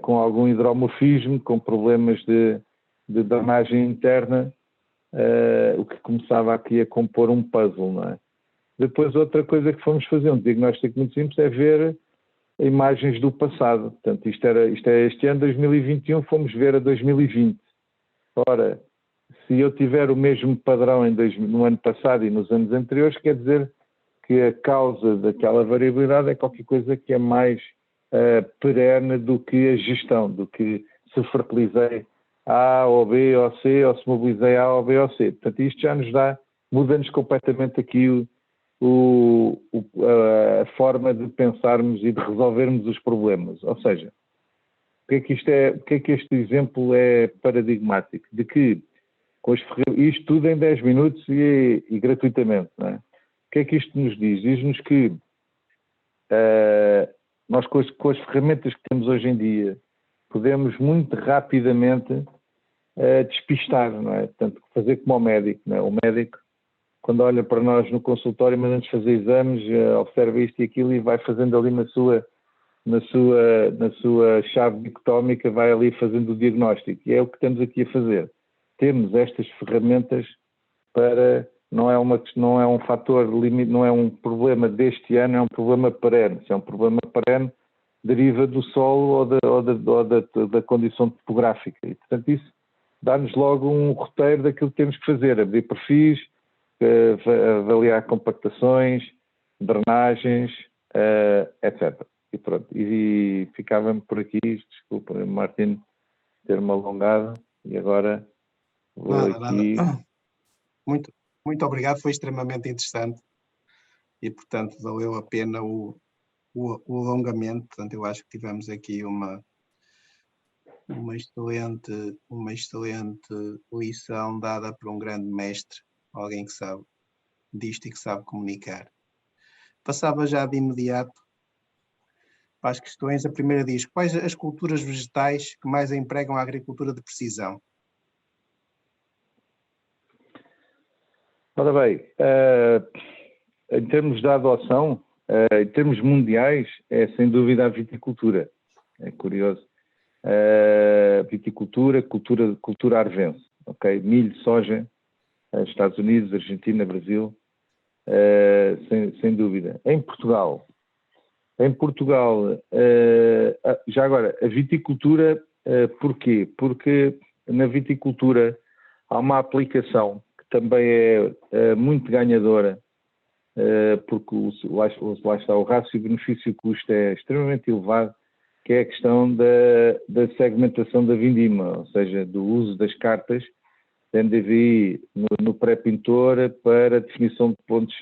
[SPEAKER 3] com algum hidromorfismo, com problemas de drenagem interna, o que começava aqui a compor um puzzle, não é? Depois outra coisa que fomos fazer, um diagnóstico muito simples, é ver imagens do passado. Portanto, isto é este ano, 2021, fomos ver a 2020. Ora, se eu tiver o mesmo padrão no ano passado e nos anos anteriores, quer dizer que a causa daquela variabilidade é qualquer coisa que é mais perene do que a gestão, do que se fertilizei A ou B ou C, ou se mobilizei A ou B ou C. Portanto, isto já nos muda-nos completamente aqui a forma de pensarmos e de resolvermos os problemas. Ou seja, o que é que este exemplo é paradigmático? De que isto tudo em 10 minutos e gratuitamente, não é? O que é que isto nos diz? Diz-nos que nós com as ferramentas que temos hoje em dia podemos muito rapidamente despistar, não é? Portanto, fazer como o médico, não é? O médico, quando olha para nós no consultório, manda-nos fazer exames, observa isto e aquilo e vai fazendo ali na sua chave dicotómica, vai ali fazendo o diagnóstico. E é o que estamos aqui a fazer. Temos estas ferramentas para... Não é um fator limite, não é um problema deste ano, é um problema perene. Se é um problema perene, deriva do solo ou da condição topográfica. E, portanto, isso dá-nos logo um roteiro daquilo que temos que fazer. Abrir perfis, avaliar compactações, drenagens, etc. E pronto. E ficava-me por aqui. Desculpa, Martin, ter-me alongado. E agora vou aqui...
[SPEAKER 1] Nada. Muito obrigado, foi extremamente interessante e, portanto, valeu a pena o alongamento. Portanto, eu acho que tivemos aqui uma excelente lição dada por um grande mestre, alguém que sabe disto e que sabe comunicar. Passava já de imediato para as questões. A primeira diz: quais as culturas vegetais que mais empregam a agricultura de precisão?
[SPEAKER 3] Ora bem, em termos de adoção, em termos mundiais, é sem dúvida a viticultura. É curioso. Viticultura, cultura arvense, ok? Milho, soja, Estados Unidos, Argentina, Brasil, sem dúvida. Em Portugal, já agora, a viticultura, porquê? Porque na viticultura há uma aplicação que também é muito ganhadora, porque lá está, o rácio benefício-custo é extremamente elevado, que é a questão da segmentação da vindima, ou seja, do uso das cartas da NDVI no pré-pintor para definição de pontos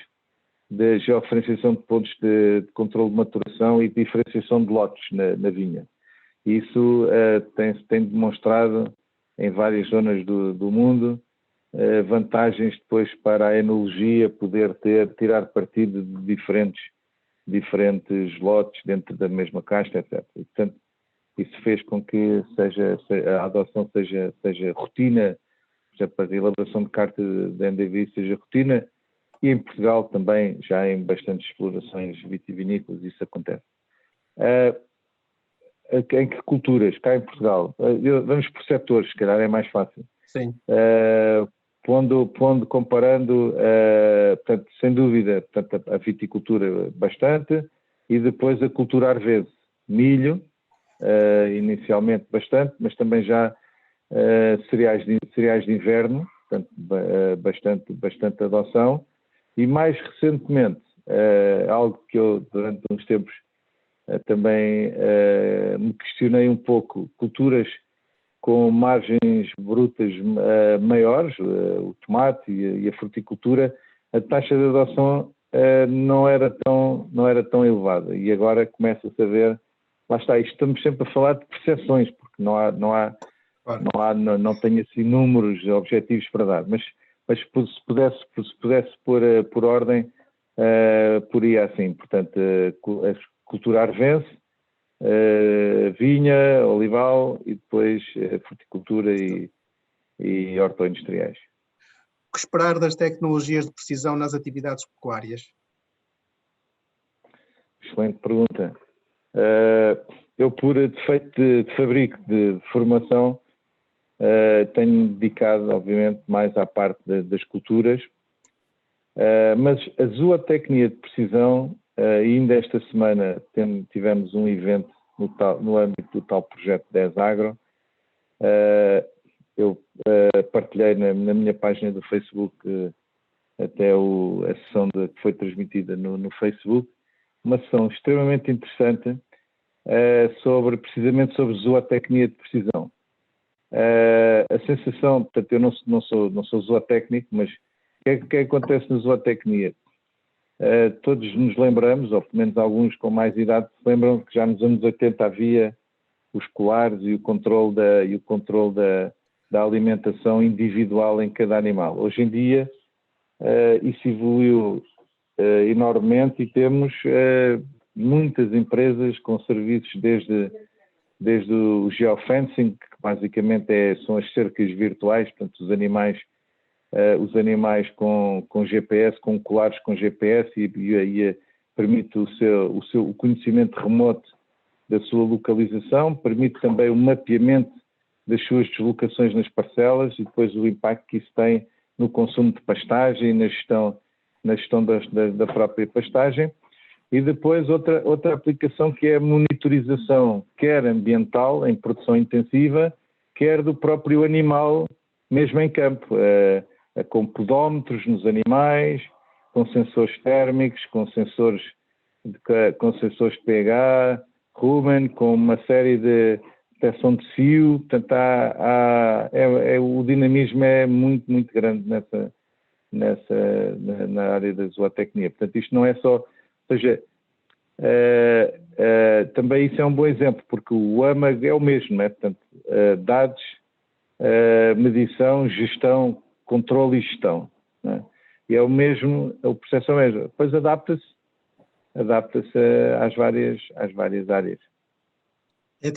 [SPEAKER 3] de georreferenciação de pontos de controle de maturação e diferenciação de lotes na vinha. Isso tem demonstrado em várias zonas do mundo vantagens depois para a enologia poder tirar partido de diferentes lotes dentro da mesma casta, etc. E, portanto, isso fez com que a adoção seja rotina, por exemplo, a elaboração de carta da NDVI seja rotina, e em Portugal também, já em bastantes explorações vitivinícolas, isso acontece. Em que culturas? Cá em Portugal. Vamos por setores, se calhar é mais fácil.
[SPEAKER 1] Sim.
[SPEAKER 3] Comparando, portanto, sem dúvida, portanto, a viticultura bastante, e depois a cultura arvese. Milho, inicialmente bastante, mas também já cereais de inverno, portanto, bastante adoção. E mais recentemente, algo que eu durante uns tempos também me questionei um pouco, culturas com margens brutas maiores, o tomate e a fruticultura, a taxa de adoção não era tão elevada. E agora começa-se a ver, lá está, estamos sempre a falar de percepções, porque não tenho assim números objetivos para dar, mas se pudesse pôr por ordem, poria assim, portanto, a cultura arvense, vinha, olival e depois fruticultura e hortoindustriais.
[SPEAKER 1] O que esperar das tecnologias de precisão nas atividades pecuárias?
[SPEAKER 3] Excelente pergunta. Eu, por defeito de fabrico de formação, tenho dedicado, obviamente, mais à parte das culturas, mas a zootecnia de precisão, ainda esta semana tivemos um evento no âmbito do tal projeto 10 Agro. Eu partilhei na minha página do Facebook até a sessão que foi transmitida no Facebook, uma sessão extremamente interessante precisamente sobre zootecnia de precisão. A sensação, portanto, eu não sou zootécnico, mas o que acontece na zootecnia? Todos nos lembramos, ou pelo menos alguns com mais idade, se lembram que já nos anos 80 havia os colares e o controle da alimentação individual em cada animal. Hoje em dia isso evoluiu enormemente e temos muitas empresas com serviços desde o geofencing, que basicamente são as cercas virtuais, portanto os animais com GPS, com colares com GPS e permite o conhecimento remoto da sua localização, permite também o mapeamento das suas deslocações nas parcelas e depois o impacto que isso tem no consumo de pastagem e na gestão da própria pastagem. E depois outra aplicação que é a monitorização, quer ambiental, em produção intensiva, quer do próprio animal, mesmo em campo, com podómetros nos animais, com sensores térmicos, com sensores de pH, Rumen, com uma série de detecção de fio. Portanto, o dinamismo é muito, muito grande na área da zootecnia. Portanto, isto não é só... Ou seja, também isso é um bom exemplo, porque o AMAG é o mesmo, não é? Portanto, dados, medição, gestão, controle e gestão. Não é? E é o mesmo, o processo é o mesmo. Depois adapta-se adapta-se às várias áreas.
[SPEAKER 1] A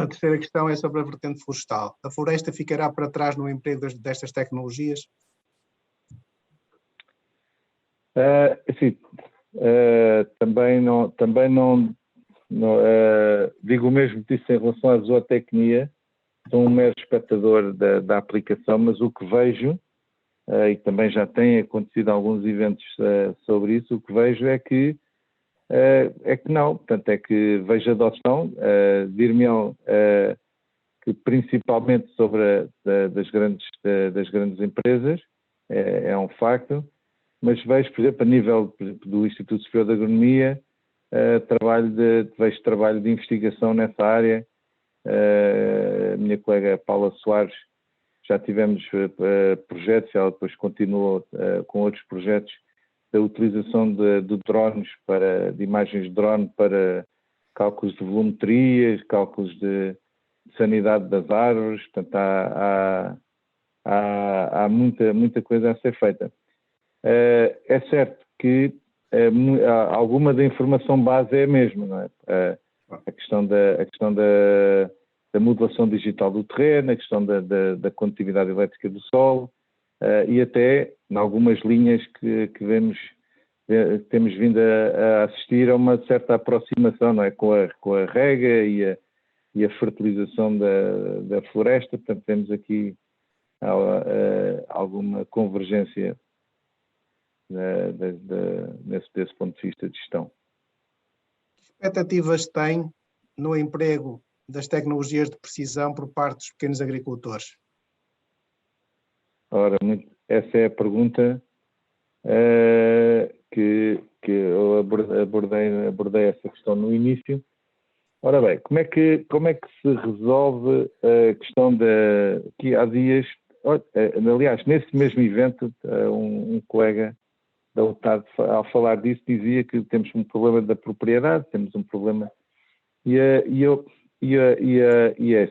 [SPEAKER 1] terceira questão é sobre a vertente florestal. A floresta ficará para trás no emprego destas tecnologias?
[SPEAKER 3] Sim, também não digo o mesmo que disse em relação à zootecnia. Sou um mero espectador da aplicação, mas o que vejo, e também já tem acontecido alguns eventos sobre isso, o que vejo é que não, portanto é que vejo adoção, dir-me-ão que principalmente sobre das grandes empresas, é um facto, mas vejo, por exemplo, a nível, por exemplo, do Instituto Superior de Agronomia, vejo trabalho de investigação nessa área. A minha colega Paula Soares, já tivemos projetos, ela depois continuou com outros projetos da utilização de drones, de imagens de drone para cálculos de volumetrias, cálculos de sanidade das árvores. Portanto, há muita coisa a ser feita. É certo que alguma da informação base é a mesma, não é? A questão da modulação digital do terreno, a questão da condutividade elétrica do solo, e até em algumas linhas que temos vindo a assistir a uma certa aproximação, não é? com a rega e a fertilização da floresta. Portanto, temos aqui alguma convergência desse ponto de vista de gestão.
[SPEAKER 1] Que expectativas tem no emprego das tecnologias de precisão por parte dos pequenos agricultores?
[SPEAKER 3] Ora, essa é a pergunta que eu abordei essa questão no início. Ora bem, como é que se resolve a questão que há dias, aliás, nesse mesmo evento, um colega da UTAD, ao falar disso, dizia que temos um problema da propriedade, temos um problema, e é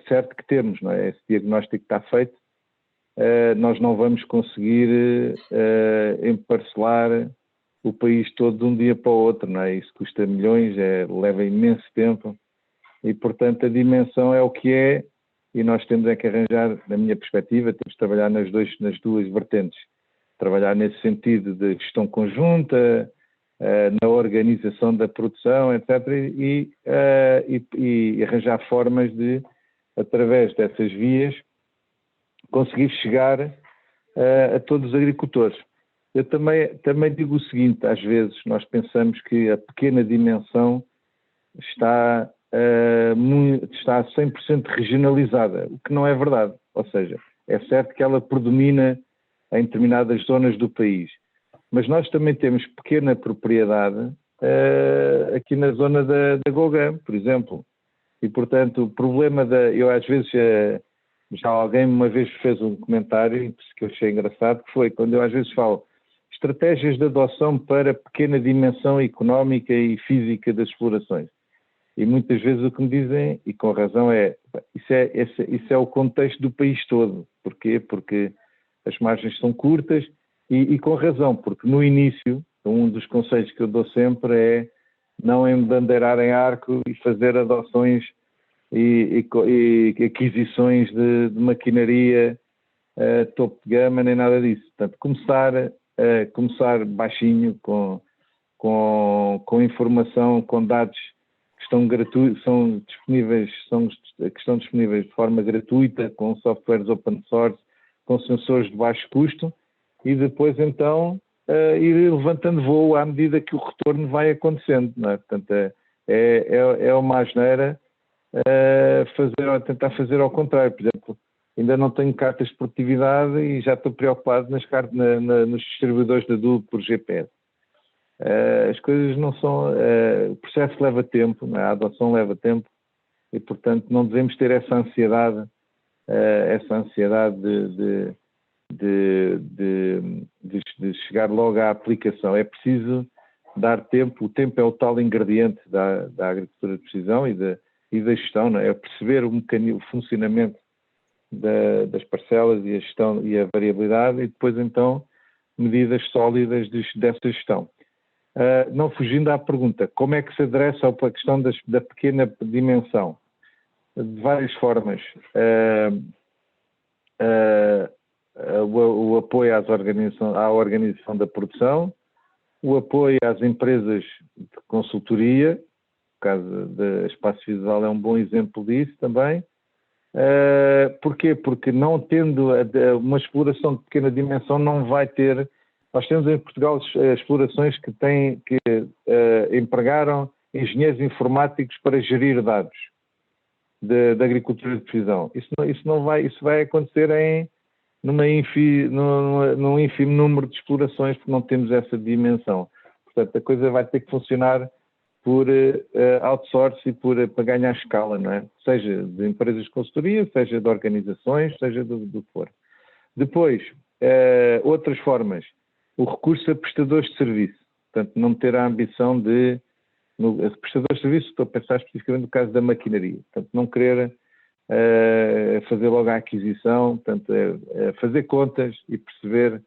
[SPEAKER 3] certo que temos, não é? Esse diagnóstico está feito. Nós não vamos conseguir emparcelar o país todo de um dia para o outro, não é? Isso custa milhões, leva imenso tempo, e portanto a dimensão é o que é, e nós temos que arranjar, na minha perspectiva, temos que trabalhar nas duas vertentes. Trabalhar nesse sentido de gestão conjunta, na organização da produção, etc., e arranjar formas de, através dessas vias, conseguir chegar a todos os agricultores. Eu também digo o seguinte: às vezes nós pensamos que a pequena dimensão está 100% regionalizada, o que não é verdade. Ou seja, é certo que ela predomina em determinadas zonas do país, mas nós também temos pequena propriedade aqui na zona da Golgã, por exemplo, e portanto o problema eu às vezes, já alguém uma vez fez um comentário que eu achei engraçado, que foi quando eu às vezes falo estratégias de adoção para pequena dimensão económica e física das explorações, e muitas vezes o que me dizem, e com razão, isso é o contexto do país todo. Porquê? Porque as margens são curtas, e com razão, porque no início, um dos conselhos que eu dou sempre é não embandeirar em arco e fazer adoções e aquisições de maquinaria topo de gama, nem nada disso. Portanto, começar baixinho, com informação, com dados que estão gratuitos, que estão disponíveis de forma gratuita, com softwares open source, com sensores de baixo custo, e depois então ir levantando voo à medida que o retorno vai acontecendo, não é? Portanto, é uma asneira tentar fazer ao contrário. Por exemplo, ainda não tenho cartas de produtividade e já estou preocupado nos distribuidores de adubo por GPS. As coisas não são... o processo leva tempo, não é? A adoção leva tempo, e portanto não devemos ter essa ansiedade de chegar logo à aplicação. É preciso dar tempo. O tempo é o tal ingrediente da agricultura de precisão e da gestão, não é? É perceber o funcionamento das parcelas e a gestão e a variabilidade, e depois então medidas sólidas dessa gestão. Não fugindo à pergunta, como é que se adressa à questão da pequena dimensão? De várias formas. O apoio à organização da produção, o apoio às empresas de consultoria, o caso da Espaço Visual é um bom exemplo disso também. Porquê? Porque não tendo uma exploração de pequena dimensão não vai ter... Nós temos em Portugal explorações que empregaram engenheiros informáticos para gerir dados da agricultura de precisão. Isso vai acontecer num ínfimo número de explorações, porque não temos essa dimensão. Portanto, a coisa vai ter que funcionar por outsourcing e para ganhar escala, não é? Seja de empresas de consultoria, seja de organizações, seja do que for. Depois, outras formas, o recurso a prestadores de serviço. Portanto, não ter a ambição de... prestadores de serviço, estou a pensar especificamente no caso da maquinaria. Portanto, não querer fazer logo a aquisição, portanto, fazer contas e perceber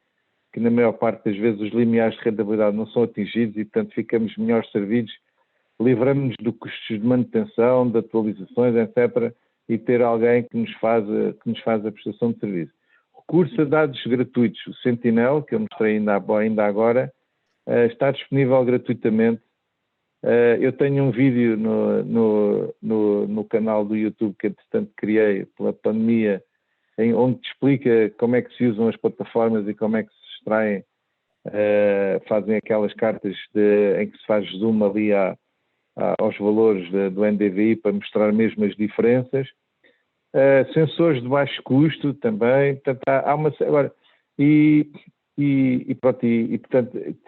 [SPEAKER 3] que na maior parte das vezes os limiares de rentabilidade não são atingidos e, portanto, ficamos melhor servidos, livramos-nos de custos de manutenção, de atualizações, etc., e ter alguém que nos faz a prestação de serviço. Recurso a dados gratuitos. O Sentinel, que eu mostrei ainda agora, está disponível gratuitamente. Eu tenho um vídeo no canal do YouTube que, entretanto, criei pela pandemia, onde te explica como é que se usam as plataformas e como é que se extraem, fazem aquelas cartas em que se faz zoom ali aos valores do NDVI para mostrar mesmo as diferenças. Sensores de baixo custo também, portanto, há uma... Agora, portanto,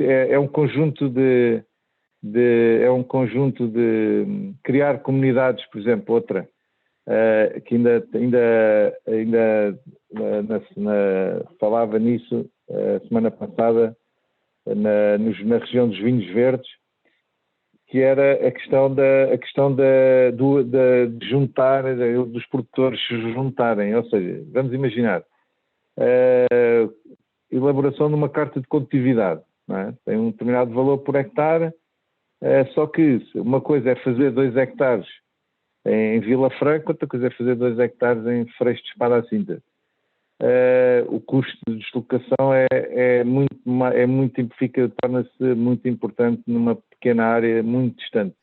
[SPEAKER 3] é um conjunto de criar comunidades, por exemplo, outra, que falava nisso semana passada, na região dos vinhos verdes, que era a questão de juntar, dos produtores se juntarem, ou seja, vamos imaginar, elaboração de uma carta de condutividade, não é? Tem um determinado valor por hectare, só que uma coisa é fazer 2 hectares em Vila Franca, outra coisa é fazer 2 hectares em Freixo de Espada à Cinta. O custo de deslocação torna-se muito importante numa pequena área muito distante.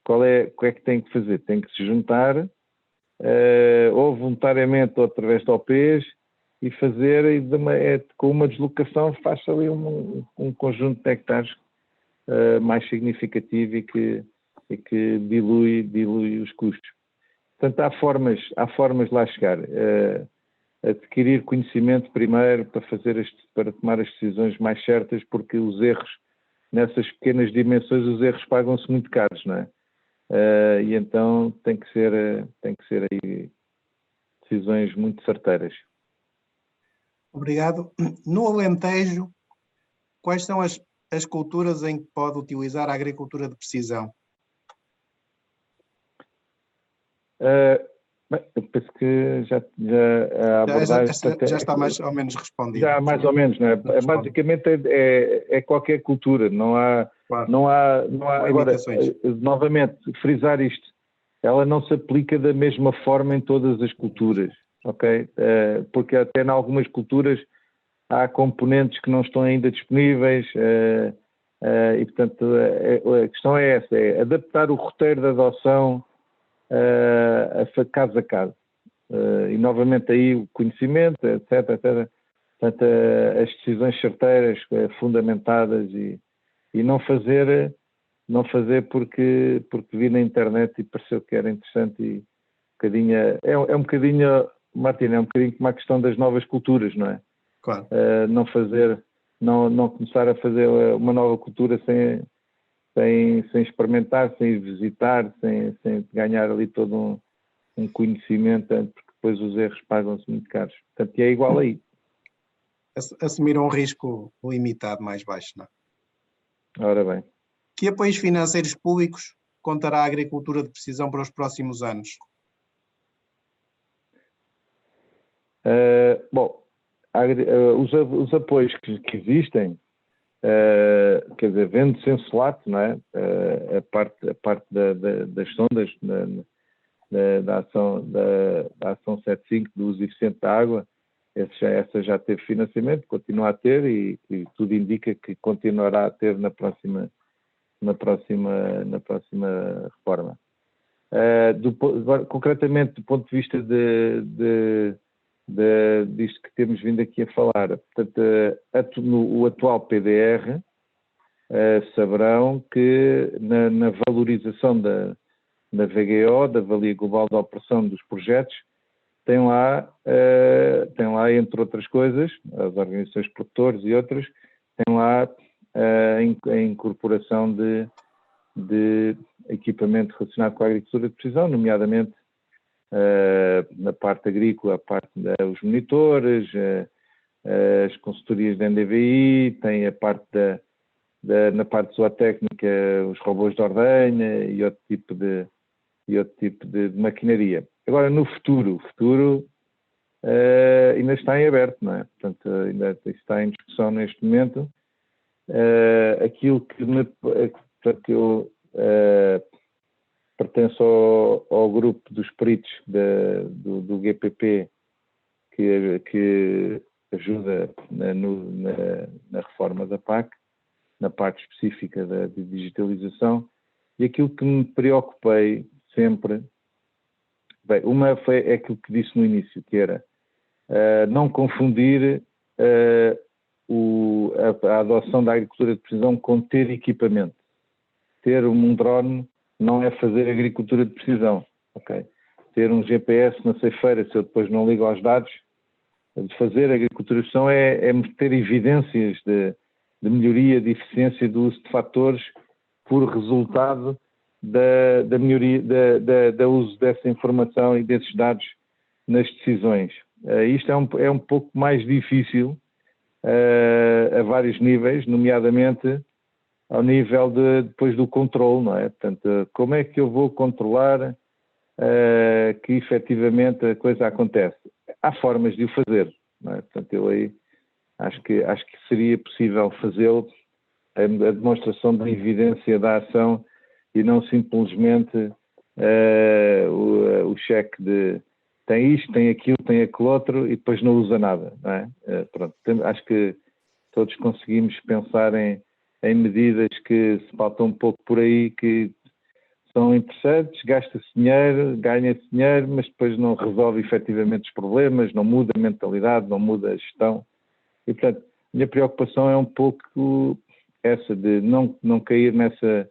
[SPEAKER 3] O que é que tem que fazer? Tem que se juntar, ou voluntariamente ou através de OPs, e fazer, com uma deslocação, faz-se ali um conjunto de hectares mais significativo e que dilui os custos. Portanto, há formas de lá chegar. Adquirir conhecimento primeiro para tomar as decisões mais certas, porque os erros, nessas pequenas dimensões, os erros pagam-se muito caros, não é? E então tem que ser aí decisões muito certeiras.
[SPEAKER 1] Obrigado. No Alentejo, quais são as culturas em que pode utilizar a agricultura de precisão?
[SPEAKER 3] Eu penso que já a abordagem
[SPEAKER 1] já está mais ou menos respondido.
[SPEAKER 3] Já mais ou menos, não é? Basicamente é qualquer cultura, não há,
[SPEAKER 1] claro.
[SPEAKER 3] não há agora,
[SPEAKER 1] limitações.
[SPEAKER 3] Novamente, frisar isto, ela não se aplica da mesma forma em todas as culturas, ok? Porque até em algumas culturas há componentes que não estão ainda disponíveis, e portanto a questão é essa, é adaptar o roteiro de adoção caso a caso. E novamente aí o conhecimento, etc. Portanto, as decisões certeiras, fundamentadas e não fazer porque vi na internet e pareceu que era interessante e um bocadinho, Martina, é um bocadinho como a questão das novas culturas, não é?
[SPEAKER 1] Claro.
[SPEAKER 3] Não começar a fazer uma nova cultura sem experimentar, sem visitar, sem ganhar ali todo um conhecimento, porque depois os erros pagam-se muito caros. Portanto, é igual aí.
[SPEAKER 1] Assumir um risco limitado mais baixo, não é?
[SPEAKER 3] Ora bem.
[SPEAKER 1] Que apoios financeiros públicos contará a agricultura de precisão para os próximos anos?
[SPEAKER 3] Bom, os apoios que existem quer dizer, vende-se em solato, não é? A parte das sondas da ação 75 do uso eficiente da água, essa já teve financiamento, continua a ter e tudo indica que continuará a ter na próxima reforma. Concretamente, do ponto de vista disto que temos vindo aqui a falar, portanto, o atual PDR, saberão que na valorização da VGO, da Valia Global da Operação dos projetos, tem lá, entre outras coisas, as organizações produtoras e outras, tem lá a incorporação de equipamento relacionado com a agricultura de precisão, nomeadamente na parte agrícola, os monitores, as consultorias da NDVI, tem a parte na parte zootécnica, os robôs de ordenha e outro tipo de maquinaria. Agora, no futuro, ainda está em aberto, não é? Portanto, ainda está em discussão neste momento. Aquilo que portanto, eu pertenço ao grupo dos peritos do GPP que ajuda na reforma da PAC, na parte específica de digitalização, e aquilo que me preocupei sempre, é aquilo que disse no início, que era não confundir a adoção da agricultura de precisão com ter equipamento. Ter um drone não é fazer agricultura de precisão, ok? Ter um GPS na ceifeira, se eu depois não ligo aos dados, de fazer agricultura de precisão é ter evidências de melhoria de eficiência do uso de fatores por resultado da melhoria, da uso dessa informação e desses dados nas decisões. Isto é um pouco mais difícil a vários níveis, nomeadamente ao nível depois do controle, não é? Portanto, como é que eu vou controlar que efetivamente a coisa acontece? Há formas de o fazer, não é? Portanto, eu aí acho que seria possível fazê-lo, a demonstração da evidência da ação e não simplesmente o cheque de tem isto, tem aquilo, tem aquele outro e depois não usa nada, não é? Pronto, acho que todos conseguimos pensar em medidas que se pautam um pouco por aí, que são interessantes, gasta-se dinheiro, ganha-se dinheiro, mas depois não resolve efetivamente os problemas, não muda a mentalidade, não muda a gestão. E, portanto, a minha preocupação é um pouco essa, de não cair nessa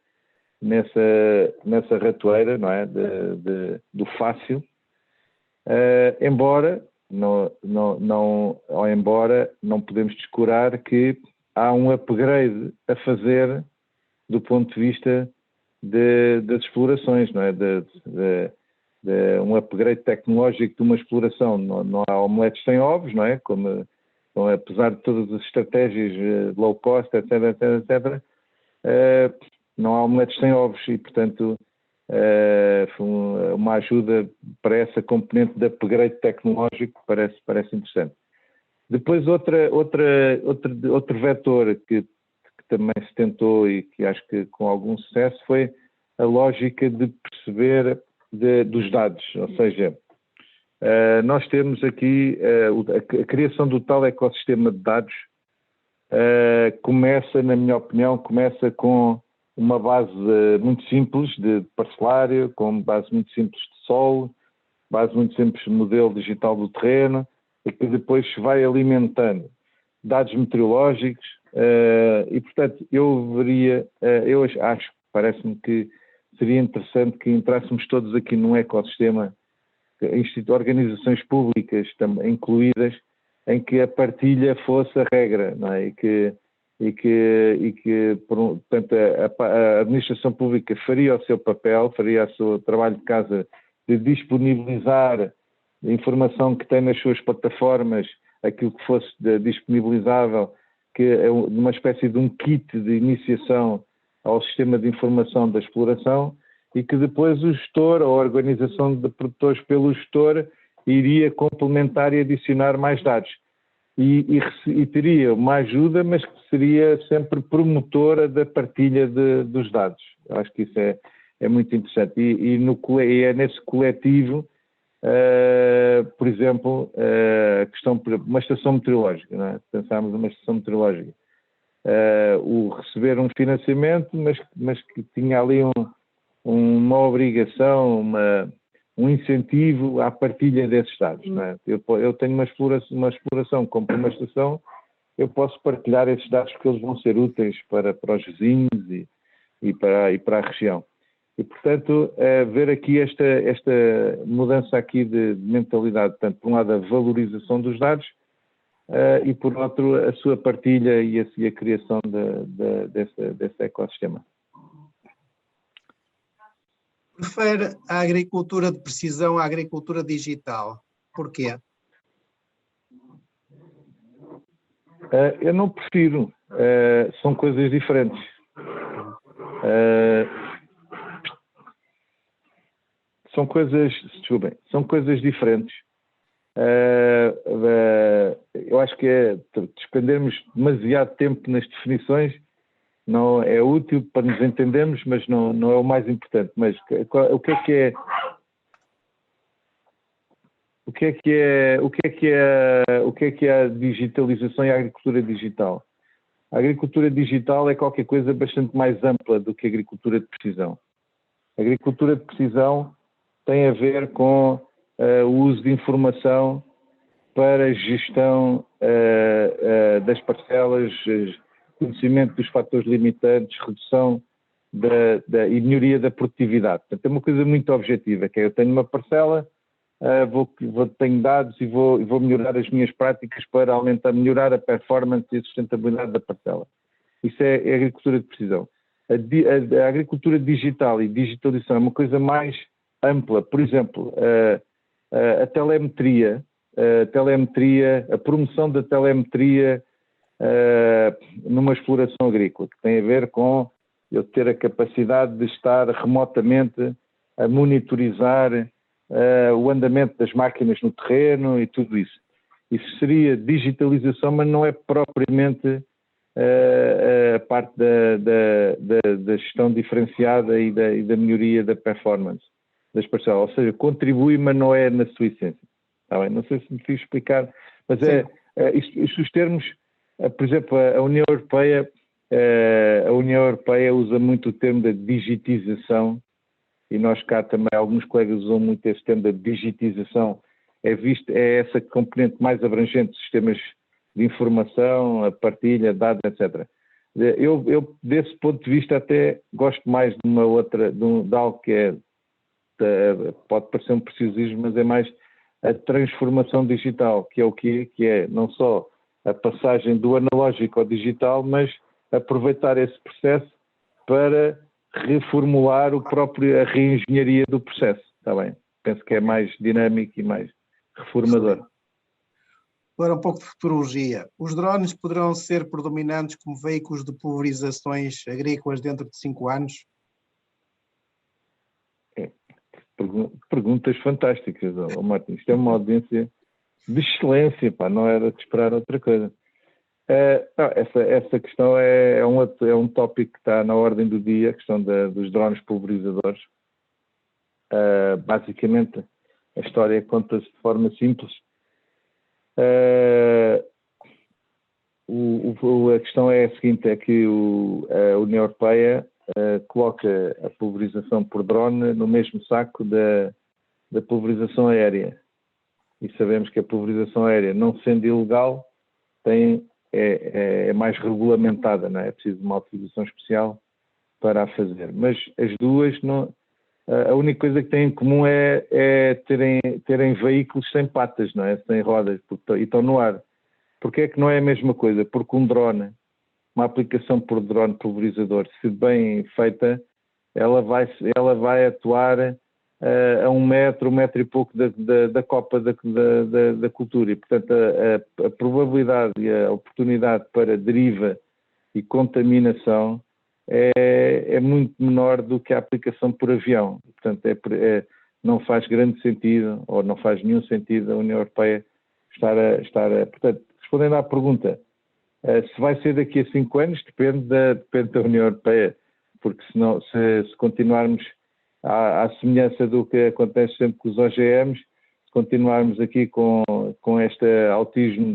[SPEAKER 3] ratoeira, não é? Do fácil, embora não podemos descurar que há um upgrade a fazer do ponto de vista das explorações, não é? Um upgrade tecnológico de uma exploração. Não há omeletes sem ovos, não é? Como apesar de todas as estratégias low cost, etc., não há omeletes sem ovos e, portanto, uma ajuda para essa componente de upgrade tecnológico parece interessante. Depois outro vetor que também se tentou e que acho que com algum sucesso foi a lógica de perceber dos dados, ou seja, nós temos aqui a criação do tal ecossistema de dados começa, na minha opinião, com uma base muito simples de parcelário, com uma base muito simples de solo, base muito simples de modelo digital do terreno, e que depois se vai alimentando dados meteorológicos e, portanto, parece-me que seria interessante que entrássemos todos aqui num ecossistema, organizações públicas também incluídas, em que a partilha fosse a regra, não é? E que portanto, a administração pública faria o seu papel, faria o seu trabalho de casa de disponibilizar a informação que tem nas suas plataformas, aquilo que fosse disponibilizável, que é uma espécie de um kit de iniciação ao sistema de informação da exploração, e que depois o gestor, ou a organização de produtores pelo gestor, iria complementar e adicionar mais dados. e teria uma ajuda, mas que seria sempre promotora da partilha dos dados. Eu acho que isso é muito interessante. E é nesse coletivo, por exemplo, a questão, por exemplo, uma estação meteorológica, não é? Pensarmos numa estação meteorológica, o receber um financiamento, mas que tinha ali uma obrigação, um incentivo à partilha desses dados. Não é? Eu tenho uma exploração, compro uma estação, eu posso partilhar esses dados porque eles vão ser úteis para os vizinhos e para a região. E, portanto, ver aqui esta mudança aqui de mentalidade, portanto, por um lado a valorização dos dados e, por outro, a sua partilha e a criação desse ecossistema.
[SPEAKER 1] Prefere a agricultura de precisão à agricultura digital. Porquê?
[SPEAKER 3] Eu não prefiro. São coisas diferentes. São coisas diferentes. Eu acho que despendermos demasiado tempo nas definições não é útil para nos entendermos, mas não é o mais importante. Mas o que é a digitalização e a agricultura digital? A agricultura digital é qualquer coisa bastante mais ampla do que a agricultura de precisão. A agricultura de precisão tem a ver com o uso de informação para gestão das parcelas, conhecimento dos fatores limitantes, redução e melhoria da produtividade. Portanto, é uma coisa muito objetiva, que é eu tenho uma parcela, tenho dados e vou melhorar as minhas práticas para melhorar a performance e a sustentabilidade da parcela. Isso é a agricultura de precisão. A agricultura digital e digitalização é uma coisa mais ampla. Por exemplo, a telemetria, a promoção da telemetria numa exploração agrícola, que tem a ver com eu ter a capacidade de estar remotamente a monitorizar o andamento das máquinas no terreno e tudo isso. Isso seria digitalização, mas não é propriamente a parte da gestão diferenciada e da melhoria da performance das parcelas. Ou seja, contribui, mas não é na sua essência. Tá bem? Não sei se me fiz explicar, mas isto os termos, por exemplo, a União Europeia usa muito o termo da digitização, e nós cá também, alguns colegas usam muito esse termo da digitização, é essa componente mais abrangente de sistemas de informação, a partilha, dados, etc. Eu desse ponto de vista, até gosto mais de uma outra, de algo que pode parecer um preciosismo, mas é mais a transformação digital, que é o quê? Que é não só a passagem do analógico ao digital, mas aproveitar esse processo para reformular a reengenharia do processo. Está bem? Penso que é mais dinâmico e mais reformador.
[SPEAKER 1] Agora um pouco de futurologia. Os drones poderão ser predominantes como veículos de pulverizações agrícolas dentro de 5 anos?
[SPEAKER 3] Perguntas fantásticas, Martim. Isto é uma audiência de excelência, pá, não era de esperar outra coisa. Essa questão é um tópico que está na ordem do dia, a questão dos drones pulverizadores. Basicamente, a história conta-se de forma simples. A questão é a seguinte, é que a União Europeia coloca a pulverização por drone no mesmo saco da pulverização aérea. E sabemos que a pulverização aérea, não sendo ilegal, é mais regulamentada, não é? É preciso uma autorização especial para a fazer. Mas as duas, a única coisa que têm em comum é terem veículos sem patas, não é? Sem rodas, e estão no ar. Porquê é que não é a mesma coisa? Porque um drone, uma aplicação por drone pulverizador, se bem feita, ela vai atuar a 1 metro e pouco da copa da cultura. E, portanto, a probabilidade e a oportunidade para deriva e contaminação é muito menor do que a aplicação por avião. Portanto, não faz grande sentido, ou não faz nenhum sentido a União Europeia estar a portanto, respondendo à pergunta, se vai ser daqui a 5 anos, depende da União Europeia, porque se continuarmos à semelhança do que acontece sempre com os OGMs, se continuarmos aqui com este autismo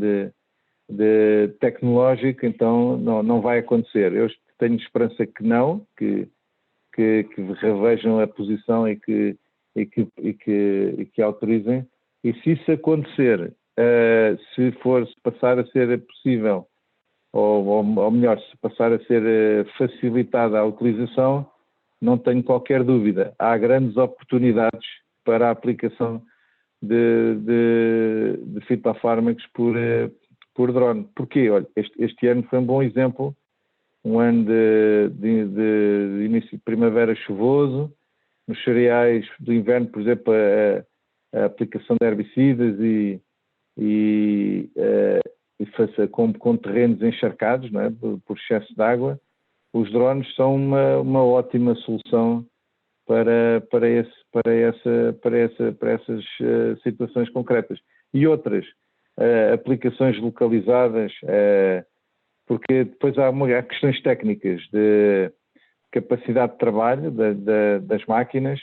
[SPEAKER 3] de tecnológico, então não vai acontecer. Eu tenho esperança que não, que revejam a posição e que autorizem. E se isso acontecer, se passar a ser possível, ou melhor, se passar a ser facilitada a utilização, não tenho qualquer dúvida. Há grandes oportunidades para a aplicação de fitofármacos por drone. Porquê? Olha, este ano foi um bom exemplo, um ano de início de primavera chuvoso, nos cereais do inverno, por exemplo, a aplicação de herbicidas com terrenos encharcados, não é? por excesso de água, os drones são uma ótima solução para essas situações concretas. E outras aplicações localizadas, porque depois há questões técnicas de capacidade de trabalho das máquinas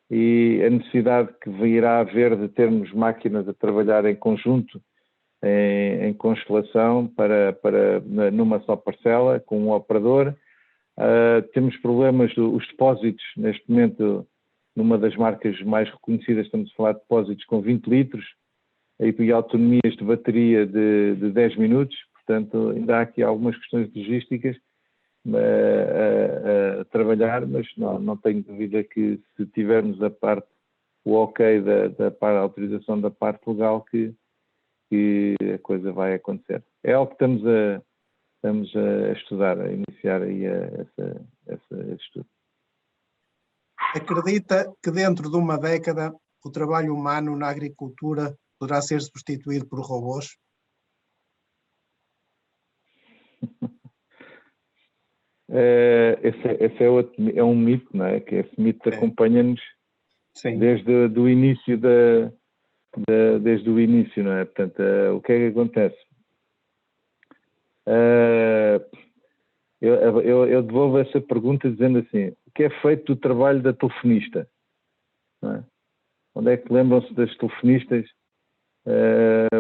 [SPEAKER 3] e a necessidade que irá haver de termos máquinas a trabalhar em conjunto, em constelação, numa só parcela, com um operador. Temos problemas dos depósitos, neste momento, numa das marcas mais reconhecidas, estamos a falar de depósitos com 20 litros e autonomias de bateria de 10 minutos, portanto, ainda há aqui algumas questões logísticas a trabalhar, mas não tenho dúvida que se tivermos o ok da autorização da parte legal, que a coisa vai acontecer. É algo que estamos a estudar, a iniciar aí esse estudo.
[SPEAKER 1] Acredita que dentro de uma década o trabalho humano na agricultura poderá ser substituído por robôs?
[SPEAKER 3] Esse é um mito, não é? Que esse mito acompanha-nos desde o início desde o início, não é? Portanto, o que é que acontece? Eu devolvo essa pergunta dizendo assim: o que é feito do trabalho da telefonista? Não é? Onde é que lembram-se das telefonistas?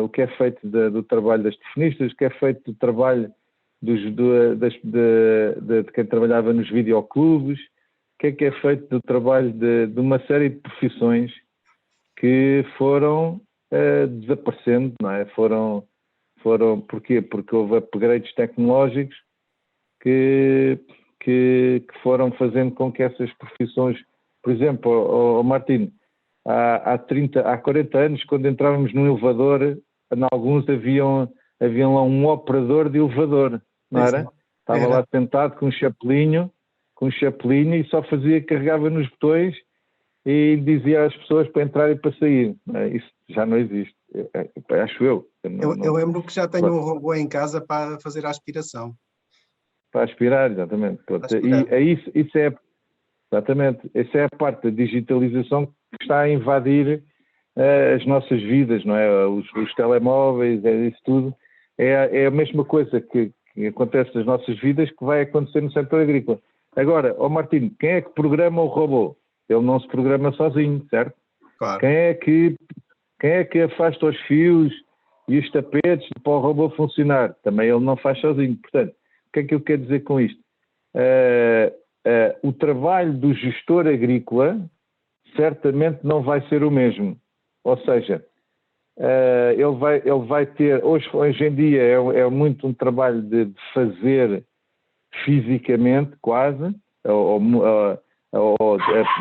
[SPEAKER 3] O que é feito do trabalho das telefonistas? O que é feito do trabalho de quem trabalhava nos videoclubes? O que é feito do trabalho de uma série de profissões que foram desaparecendo, não é? Porquê? Porque houve upgrades tecnológicos que foram fazendo com que essas profissões, por exemplo, Martino, há 40 anos, quando entrávamos num elevador, em alguns havia lá um operador de elevador, não era? Estava lá sentado com um chapelinho e só carregava nos botões e dizia às pessoas para entrar e para sair. Isso já não existe, acho eu.
[SPEAKER 1] Eu lembro que já tenho um robô em casa para fazer a aspiração.
[SPEAKER 3] Para aspirar, exatamente. Isso é, exatamente, essa é a parte da digitalização que está a invadir as nossas vidas, não é? Os telemóveis, isso tudo. É a mesma coisa que acontece nas nossas vidas que vai acontecer no setor agrícola. Agora, Martino, quem é que programa o robô? Ele não se programa sozinho, certo?
[SPEAKER 1] Claro.
[SPEAKER 3] Quem é que afasta os fios e os tapetes para o robô funcionar? Também ele não faz sozinho. Portanto, o que é que eu quero dizer com isto? O trabalho do gestor agrícola certamente não vai ser o mesmo. Ou seja, ele vai ter, hoje em dia é muito um trabalho de fazer fisicamente, quase, ou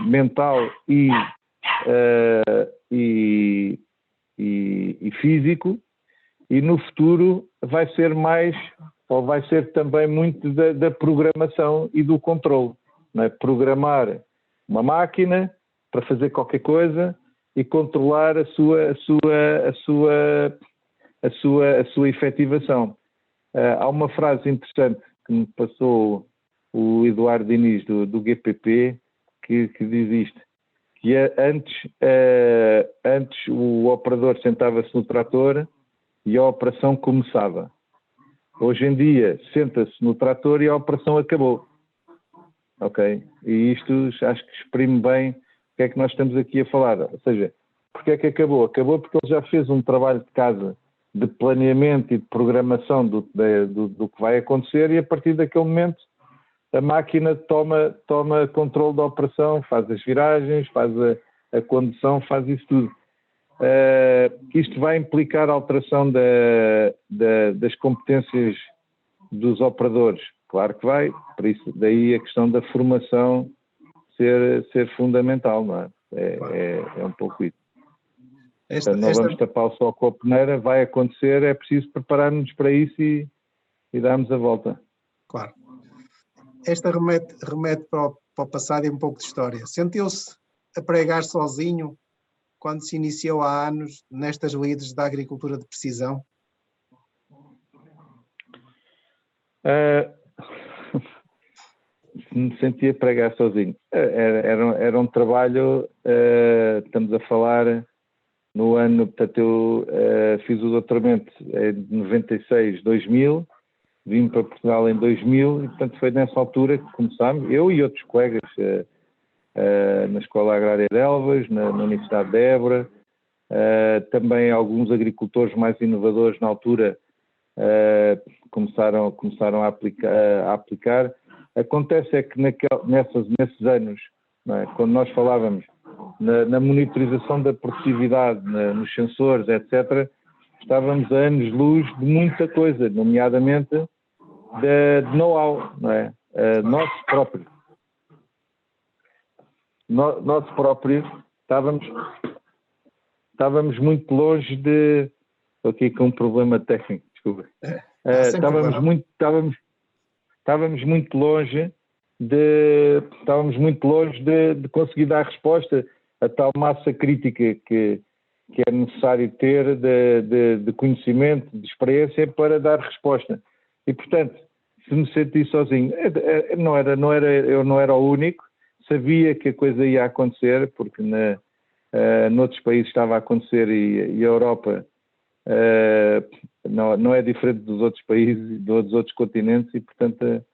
[SPEAKER 3] mental e físico, e no futuro vai ser mais, ou vai ser também muito da programação e do controle, não é? Programar uma máquina para fazer qualquer coisa e controlar a sua efetivação. Há uma frase interessante que me passou o Eduardo Diniz do GPP que diz isto, que antes o operador sentava-se no trator e a operação começava. Hoje em dia, senta-se no trator e a operação acabou. Ok? E isto acho que exprime bem o que é que nós estamos aqui a falar. Ou seja, porque é que acabou? Acabou porque ele já fez um trabalho de casa de planeamento e de programação do que vai acontecer, e a partir daquele momento a máquina toma controle da operação, faz as viragens, faz a condução, faz isso tudo. Isto vai implicar a alteração das competências dos operadores? Claro que vai, por isso daí a questão da formação ser fundamental, não é? É um pouco isso. Portanto, não vamos tapar só com a peneira, vai acontecer, é preciso preparar-nos para isso e darmos a volta.
[SPEAKER 1] Claro. Esta remete para o passado e um pouco de história. Sentiu-se a pregar sozinho quando se iniciou há anos nestas lides da agricultura de precisão?
[SPEAKER 3] Me sentia a pregar sozinho. Era um trabalho, estamos a falar no ano, portanto eu fiz o doutoramento em 96, 2000, vim para Portugal em 2000 e portanto foi nessa altura que começámos, eu e outros colegas na Escola Agrária de Elvas, na Universidade de Évora, também alguns agricultores mais inovadores na altura começaram a aplicar. Acontece é que nesses anos, não é, quando nós falávamos na monitorização da produtividade, nos sensores, etc., estávamos a anos-luz de muita coisa, nomeadamente de know-how, não é? Nosso próprio, estávamos muito longe de... Estou aqui com um problema técnico, desculpa. Estávamos muito longe de conseguir dar resposta a tal massa crítica que é necessário ter de conhecimento, de experiência para dar resposta. E, portanto, se me senti sozinho, eu não era o único, sabia que a coisa ia acontecer, porque noutros países estava a acontecer e a Europa não é diferente dos outros países, dos outros continentes, e, portanto,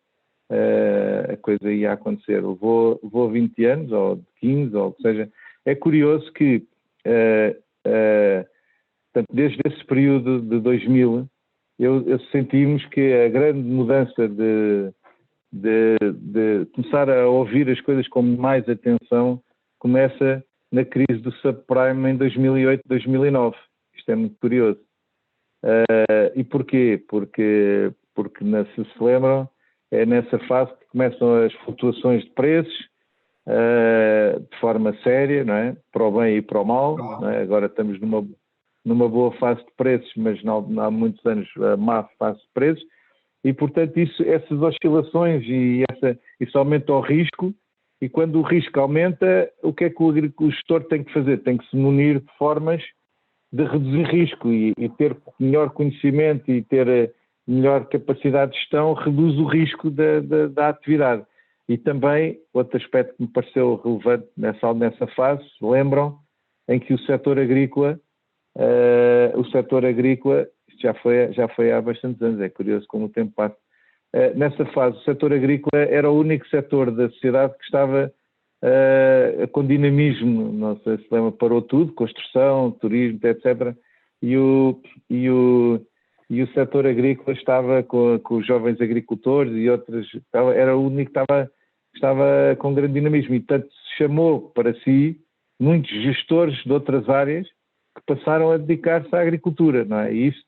[SPEAKER 3] a coisa ia acontecer. Levou 20 anos, ou 15, ou o que seja. É curioso que, portanto, desde esse período de 2000, eu sentimos que a grande mudança de começar a ouvir as coisas com mais atenção começa na crise do subprime em 2008, 2009. Isto é muito curioso. E porquê? Porque se lembram, é nessa fase que começam as flutuações de preços de forma séria, não é? Para o bem e para o mal. Não é? Agora estamos numa boa fase de preços, mas não há muitos anos a má fase de preços, e portanto essas oscilações e isso aumenta o risco, e quando o risco aumenta, o que é que o gestor tem que fazer? Tem que se munir de formas de reduzir risco e ter melhor conhecimento e ter melhor capacidade de gestão, reduz o risco da atividade. E também, outro aspecto que me pareceu relevante nessa fase, lembram, em que o setor agrícola, isto já foi há bastantes anos, é curioso como o tempo passa. Nessa fase, o setor agrícola era o único setor da sociedade que estava com dinamismo, não sei se lembra, parou tudo, construção, turismo, etc. E o setor agrícola estava com os jovens agricultores e outros, era o único que estava com grande dinamismo, e portanto se chamou para si muitos gestores de outras áreas que passaram a dedicar-se à agricultura, não é? E isso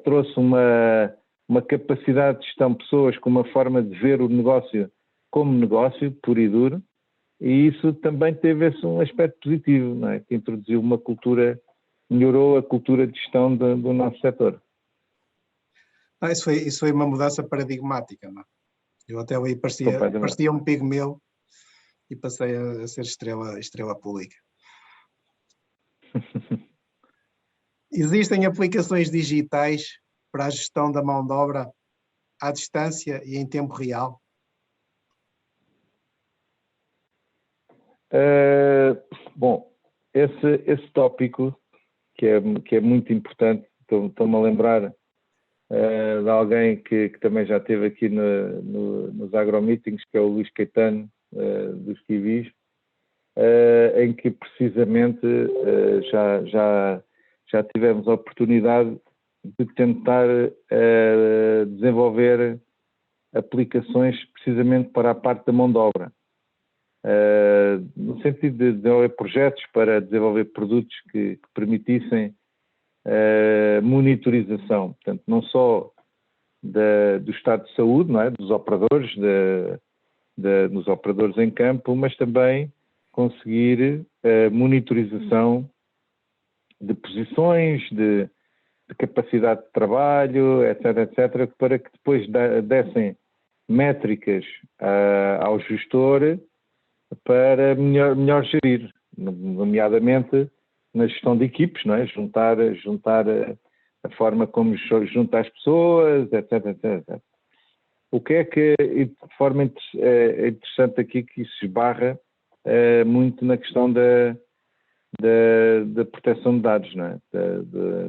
[SPEAKER 3] trouxe uma capacidade de gestão, pessoas com uma forma de ver o negócio como negócio, puro e duro, e isso também teve um aspecto positivo, não é? Que introduziu uma cultura, melhorou a cultura de gestão do nosso setor.
[SPEAKER 1] Isso foi uma mudança paradigmática, não é? Eu até ali parecia um pigmeu e passei a ser estrela pública. Existem aplicações digitais para a gestão da mão de obra à distância e em tempo real?
[SPEAKER 3] Bom, esse tópico que é muito importante, Estou-me a lembrar de alguém que também já esteve aqui nos agromeetings, que é o Luís Caetano, dos Kiwis, em que precisamente já tivemos a oportunidade de tentar desenvolver aplicações precisamente para a parte da mão de obra, no sentido de desenvolver projetos para desenvolver produtos que permitissem monitorização, portanto, não só do estado de saúde, não é? Dos operadores, dos operadores em campo, mas também conseguir monitorização de posições, de capacidade de trabalho, etc., etc., para que depois dessem métricas ao gestor para melhor gerir, nomeadamente na gestão de equipes, não é? Juntar a forma como junta as pessoas, etc., etc., etc. O que é que, de forma interessante aqui, que isso esbarra muito na questão da proteção de dados, não é?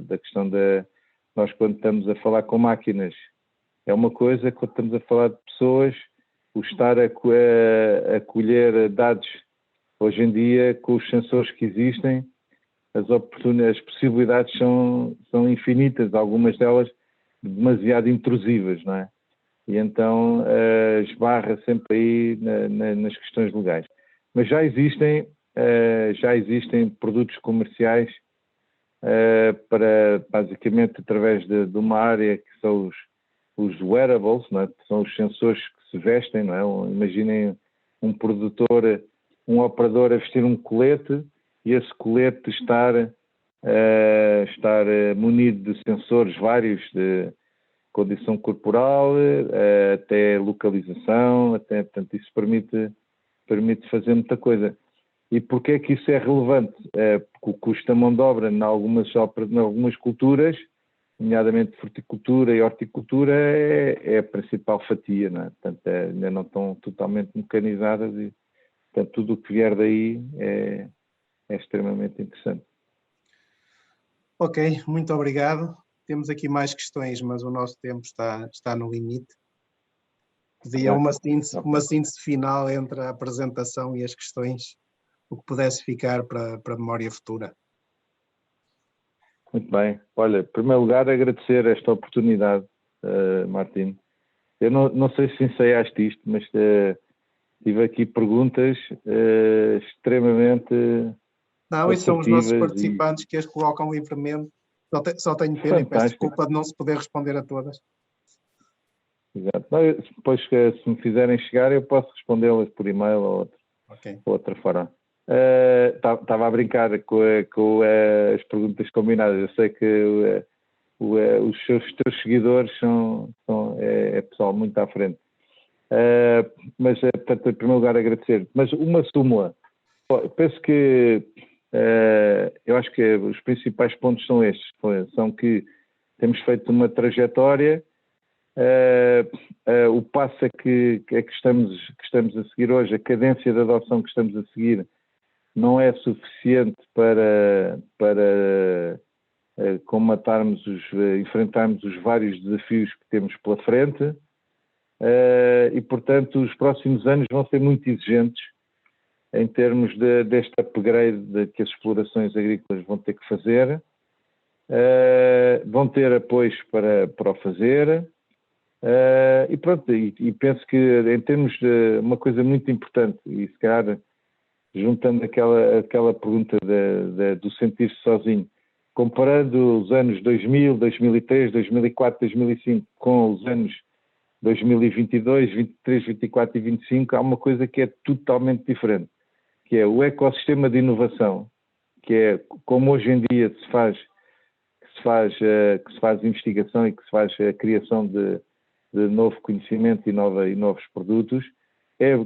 [SPEAKER 3] Da questão nós quando estamos a falar com máquinas, é uma coisa, quando estamos a falar de pessoas, o estar a colher dados, hoje em dia, com os sensores que existem, as possibilidades são infinitas, algumas delas demasiado intrusivas, não é? E então esbarra sempre aí nas questões legais. Mas já existem produtos comerciais para, basicamente, através de uma área que são os wearables, não é? Que são os sensores que se vestem, não é? Imaginem um produtor, um operador a vestir um colete e esse colete estar munido de sensores vários de condição corporal, até localização, portanto, isso permite fazer muita coisa. E porquê é que isso é relevante? Porque o custo da mão de obra em algumas culturas, nomeadamente fruticultura e horticultura, é a principal fatia, não é? Portanto, ainda não estão totalmente mecanizadas e, portanto, tudo o que vier daí é extremamente interessante.
[SPEAKER 1] Ok, muito obrigado. Temos aqui mais questões, mas o nosso tempo está no limite. Pedia uma síntese final entre a apresentação e as questões, o que pudesse ficar para a memória futura.
[SPEAKER 3] Muito bem. Olha, em primeiro lugar, agradecer esta oportunidade, Martim. Eu não sei se ensaiaste isto, mas tive aqui perguntas extremamente
[SPEAKER 1] Não, esses são os nossos participantes que as colocam livremente. Só tenho pena e peço desculpa de não se poder responder a todas.
[SPEAKER 3] Exato. Depois, se me fizerem chegar, eu posso respondê-las por e-mail ou outra forma. Estava a brincar com as perguntas combinadas. Eu sei que os teus seguidores é pessoal muito à frente. Mas, portanto, em primeiro lugar, agradecer. Mas uma súmula. Penso que eu acho que os principais pontos são estes. São que temos feito uma trajetória. O passo que estamos a seguir hoje, a cadência de adoção que estamos a seguir, não é suficiente para enfrentarmos os vários desafios que temos pela frente e, portanto, os próximos anos vão ser muito exigentes em termos deste upgrade que as explorações agrícolas vão ter que fazer, vão ter apoios para o fazer. E pronto, e penso que em termos de uma coisa muito importante, e se calhar juntando aquela pergunta do sentir-se sozinho, comparando os anos 2000, 2003, 2004, 2005 com os anos 2022, 23, 24 e 25, há uma coisa que é totalmente diferente, que é o ecossistema de inovação, que é como hoje em dia que se faz investigação e que se faz a criação de novo conhecimento e novos produtos, é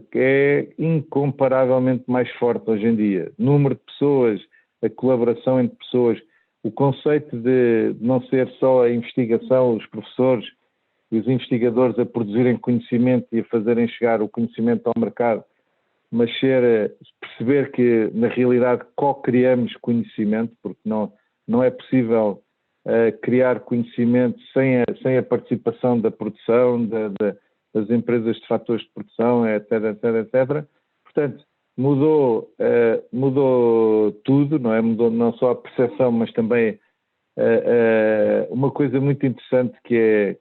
[SPEAKER 3] incomparavelmente mais forte hoje em dia. Número de pessoas, a colaboração entre pessoas, o conceito de não ser só a investigação, os professores e os investigadores a produzirem conhecimento e a fazerem chegar o conhecimento ao mercado, mas perceber que na realidade co-criamos conhecimento, porque não é possível criar conhecimento sem a participação da produção, das empresas de fatores de produção, etc, etc, etc. Portanto, mudou tudo, não é? Mudou não só a percepção, mas também uma coisa muito interessante que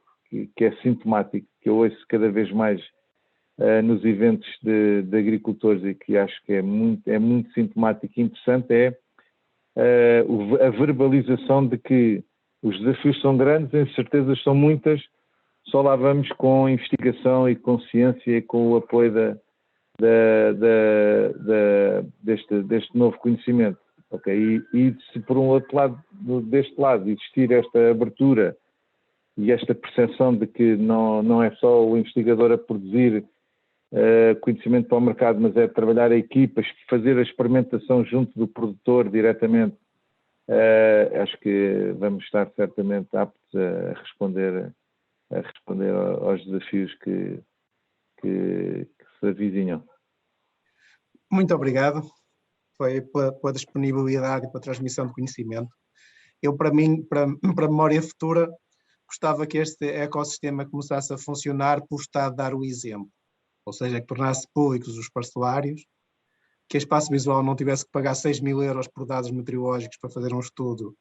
[SPEAKER 3] é sintomático, que eu ouço cada vez mais nos eventos de agricultores e que acho que é muito sintomático e interessante, é a verbalização de que os desafios são grandes, as incertezas são muitas, só lá vamos com investigação e com ciência e com o apoio deste novo conhecimento. Okay? E se por um outro lado, deste lado, existir esta abertura e esta percepção de que não é só o investigador a produzir conhecimento para o mercado, mas é trabalhar a equipas, fazer a experimentação junto do produtor diretamente, acho que vamos estar certamente aptos a responder aos desafios que se avizinham.
[SPEAKER 1] Muito obrigado. Foi pela disponibilidade e pela transmissão de conhecimento. Eu, para mim, para a memória futura, gostava que este ecossistema começasse a funcionar pelo Estado dar o exemplo, ou seja, que tornasse públicos os parcelários, que a Espaço Visual não tivesse que pagar 6.000 euros por dados meteorológicos para fazer um estudo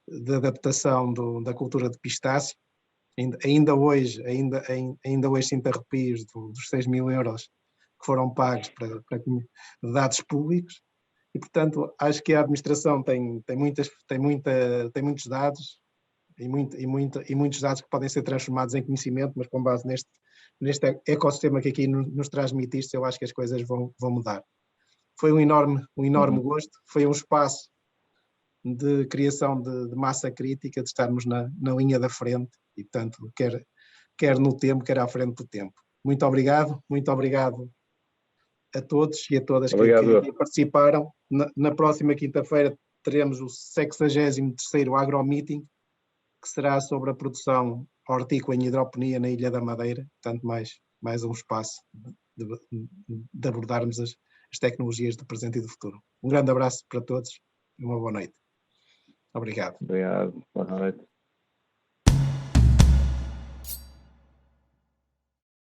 [SPEAKER 1] de adaptação da cultura de pistácio. Ainda hoje sinto arrepios dos 6.000 euros que foram pagos para dados públicos. E, portanto, acho que a administração tem muitos dados e muitos dados que podem ser transformados em conhecimento, mas com base neste ecossistema que aqui nos transmitiste, eu acho que as coisas vão mudar. Foi um enorme gosto, foi um espaço de criação de massa crítica, de estarmos na linha da frente e, portanto, quer no tempo, quer à frente do tempo. Muito obrigado a todos e a todas que participaram. Na próxima quinta-feira teremos o 63º Agromeeting, que será sobre a produção hortícola em hidroponia na Ilha da Madeira, portanto mais um espaço de abordarmos as tecnologias do presente e do futuro. Um grande abraço para todos e uma boa noite. Obrigado.
[SPEAKER 3] Obrigado. Boa noite.